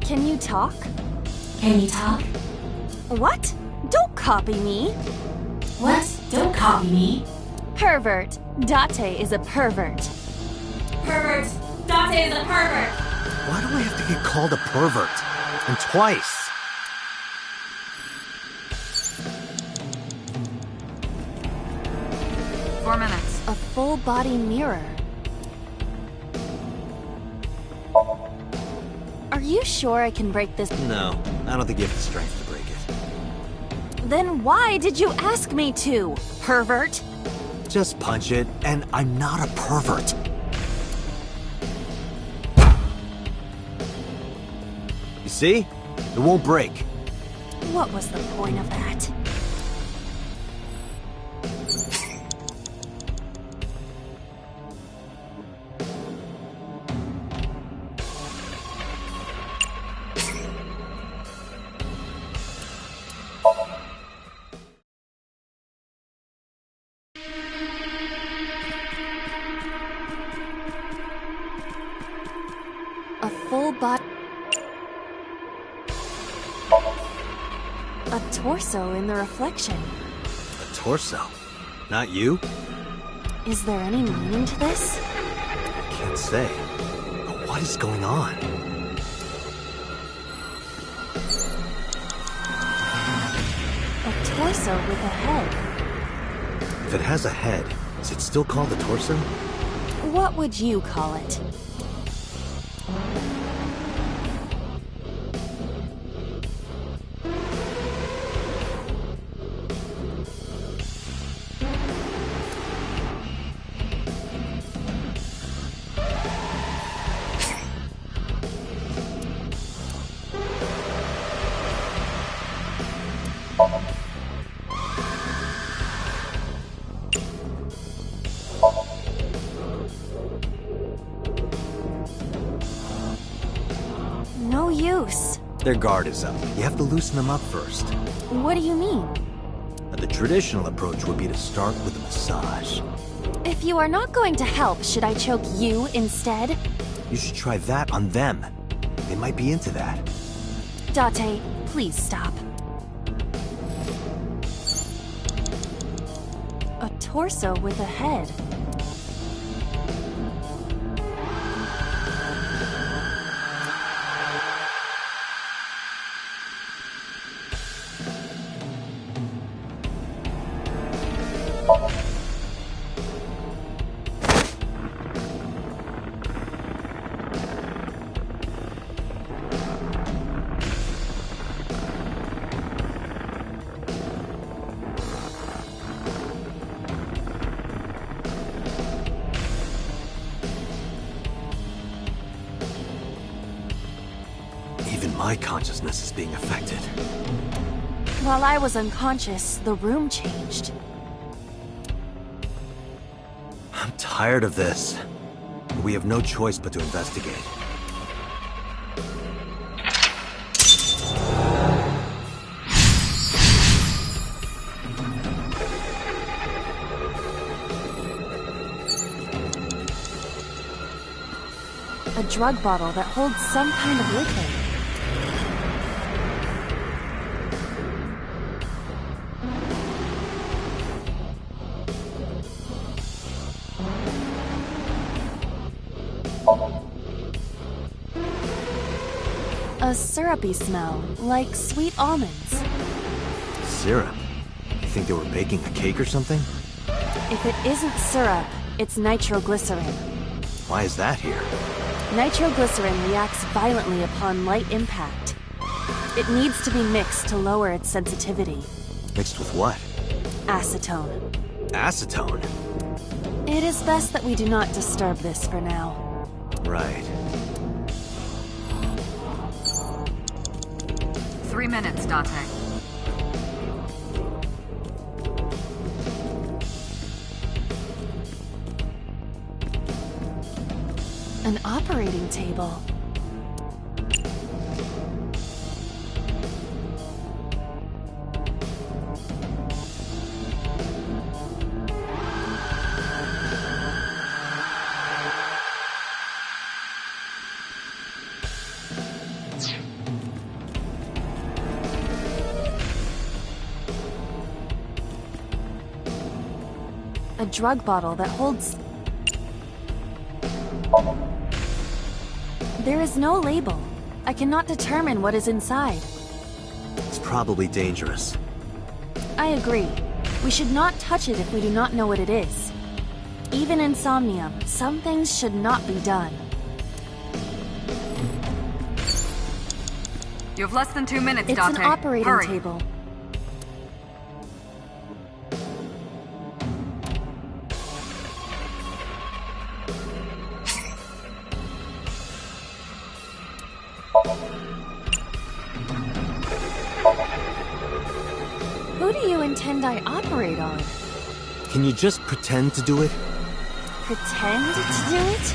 Can you talk? Can you talk? What? Don't copy me! What? Don't copy me! Pervert. Date is a pervert. Pervert. Date is a pervert! Why do I have to get called a pervert? And twice? Four minutes. A full body mirror. Are you sure I can break this? No, I don't think you have the strength to break it. Then why did you ask me to, pervert? Just punch it, and I'm not a pervert. You see? It won't break. What was the point of that? A full body... A torso in the reflection. A torso? Not you? Is there any meaning to this? I can't say. But what is going on? A torso with a head. If it has a head, is it still called a torso? What would you call it? Their guard is up. You have to loosen them up first. What do you mean? The traditional approach would be to start with a massage. If you are not going to help, should I choke you instead? You should try that on them. They might be into that. Date, please stop. A torso with a head. My consciousness is being affected. While I was unconscious, the room changed. I'm tired of this. We have no choice but to investigate. A drug bottle that holds some kind of liquid. A syrupy smell, like sweet almonds. Syrup? You think they were baking a cake or something? If it isn't syrup, it's nitroglycerin. Why is that here? Nitroglycerin reacts violently upon light impact. It needs to be mixed to lower its sensitivity. Mixed with what? Acetone. Acetone? It is best that we do not disturb this for now. Right. 3 minutes, Date. An operating table. A drug bottle that holds... There is no label. I cannot determine what is inside. It's probably dangerous. I agree. We should not touch it if we do not know what it is. Even in Somnium, some things should not be done. You have less than 2 minutes, Date. It's an operating table. Who do you intend I operate on? Can you just pretend to do it? Pretend to do it?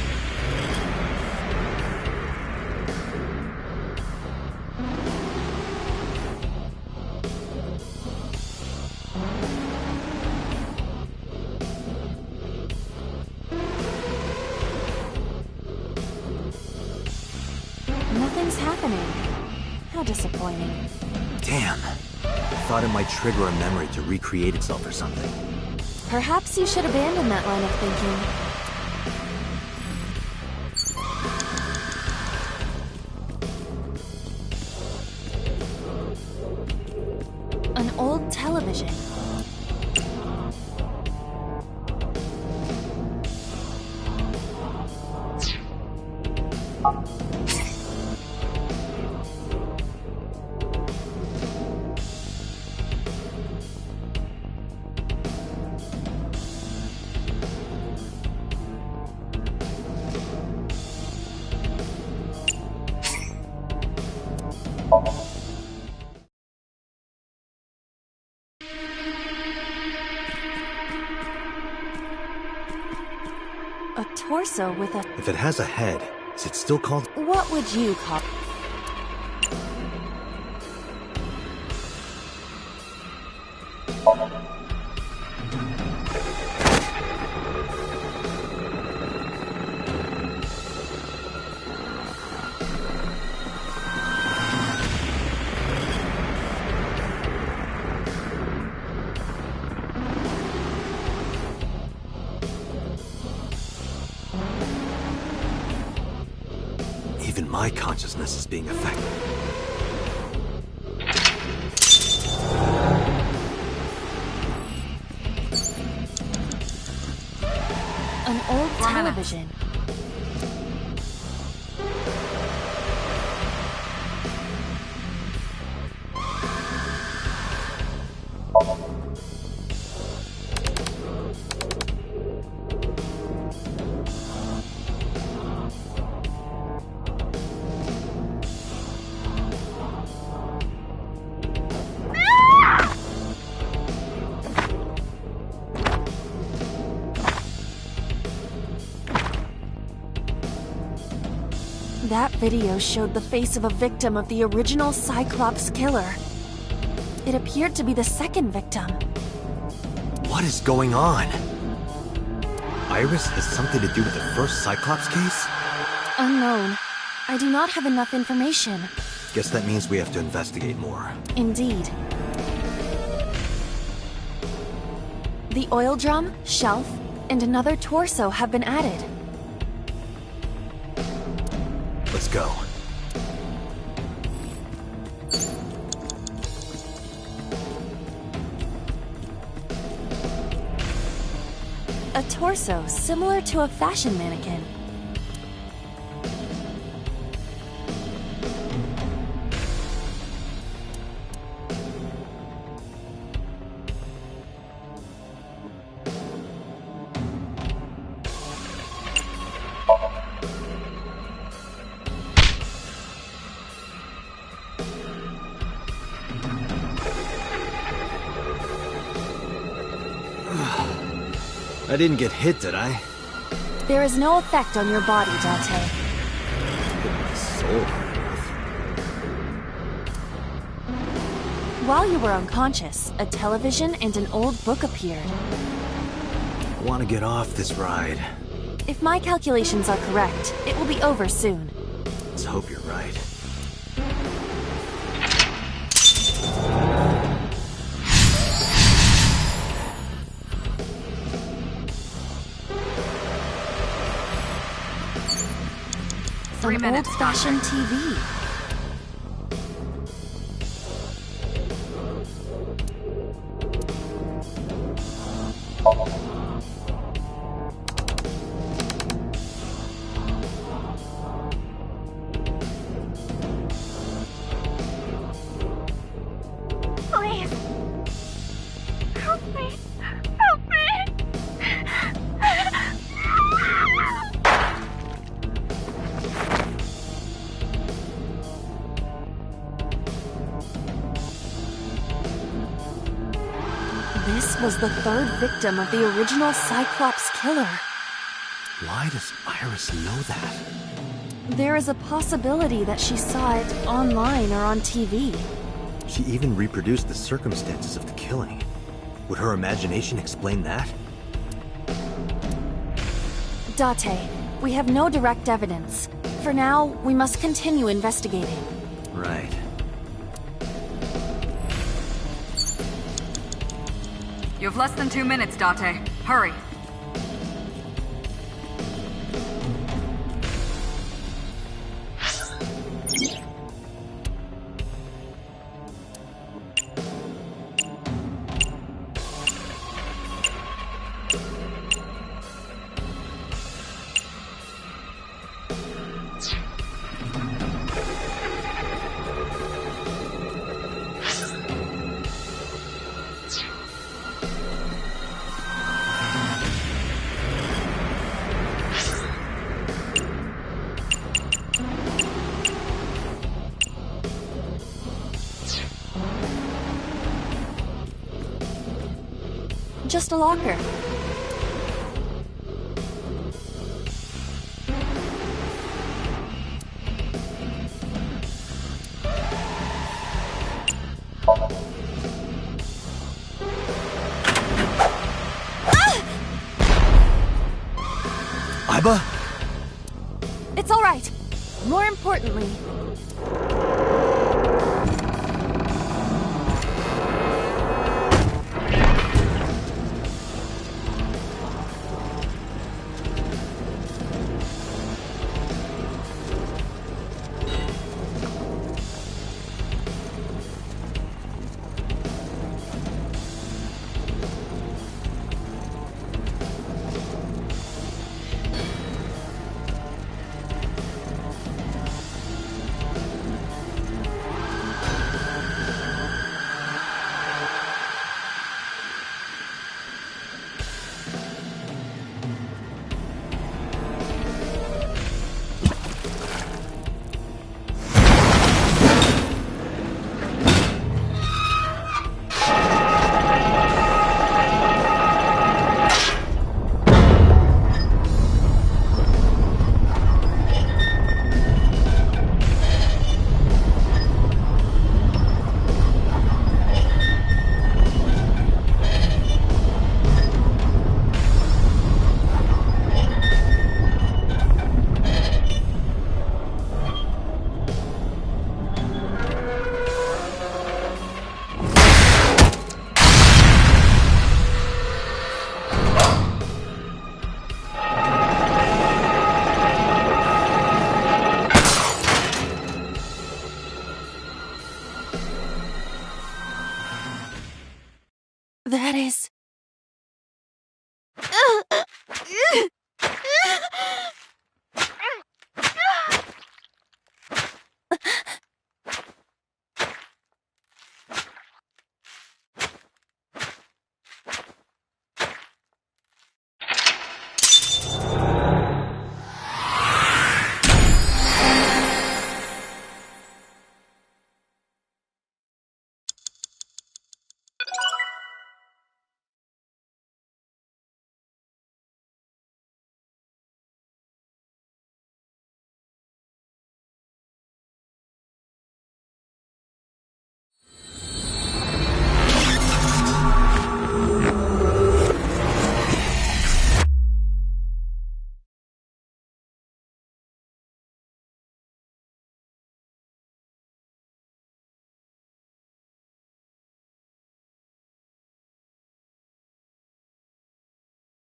Nothing's happening. How disappointing. Damn. I thought it might trigger a memory to recreate itself or something. Perhaps you should abandon that line of thinking. An old television. A torso with a... If it has a head, is it still called... What would you call... my consciousness is being affected. An old television. That video showed the face of a victim of the original Cyclops killer. It appeared to be the second victim. What is going on? Iris has something to do with the first Cyclops case? Unknown. I do not have enough information. Guess that means we have to investigate more. Indeed. The oil drum, shelf, and another torso have been added. Let's go. A torso similar to a fashion mannequin. I didn't get hit, did I? There is no effect on your body, Date. My soul. While you were unconscious, a television and an old book appeared. I want to get off this ride. If my calculations are correct, it will be over soon. Let's hope you're right. An old-fashioned TV. Please. Help me. Help me. This was the third victim of the original Cyclops killer. Why does Iris know that? There is a possibility that she saw it online or on TV. She even reproduced the circumstances of the killing. Would her imagination explain that? Date, we have no direct evidence. For now, we must continue investigating. Right. You have less than 2 minutes, Date. Hurry. Just a locker. Iba? It's all right. More importantly, That is...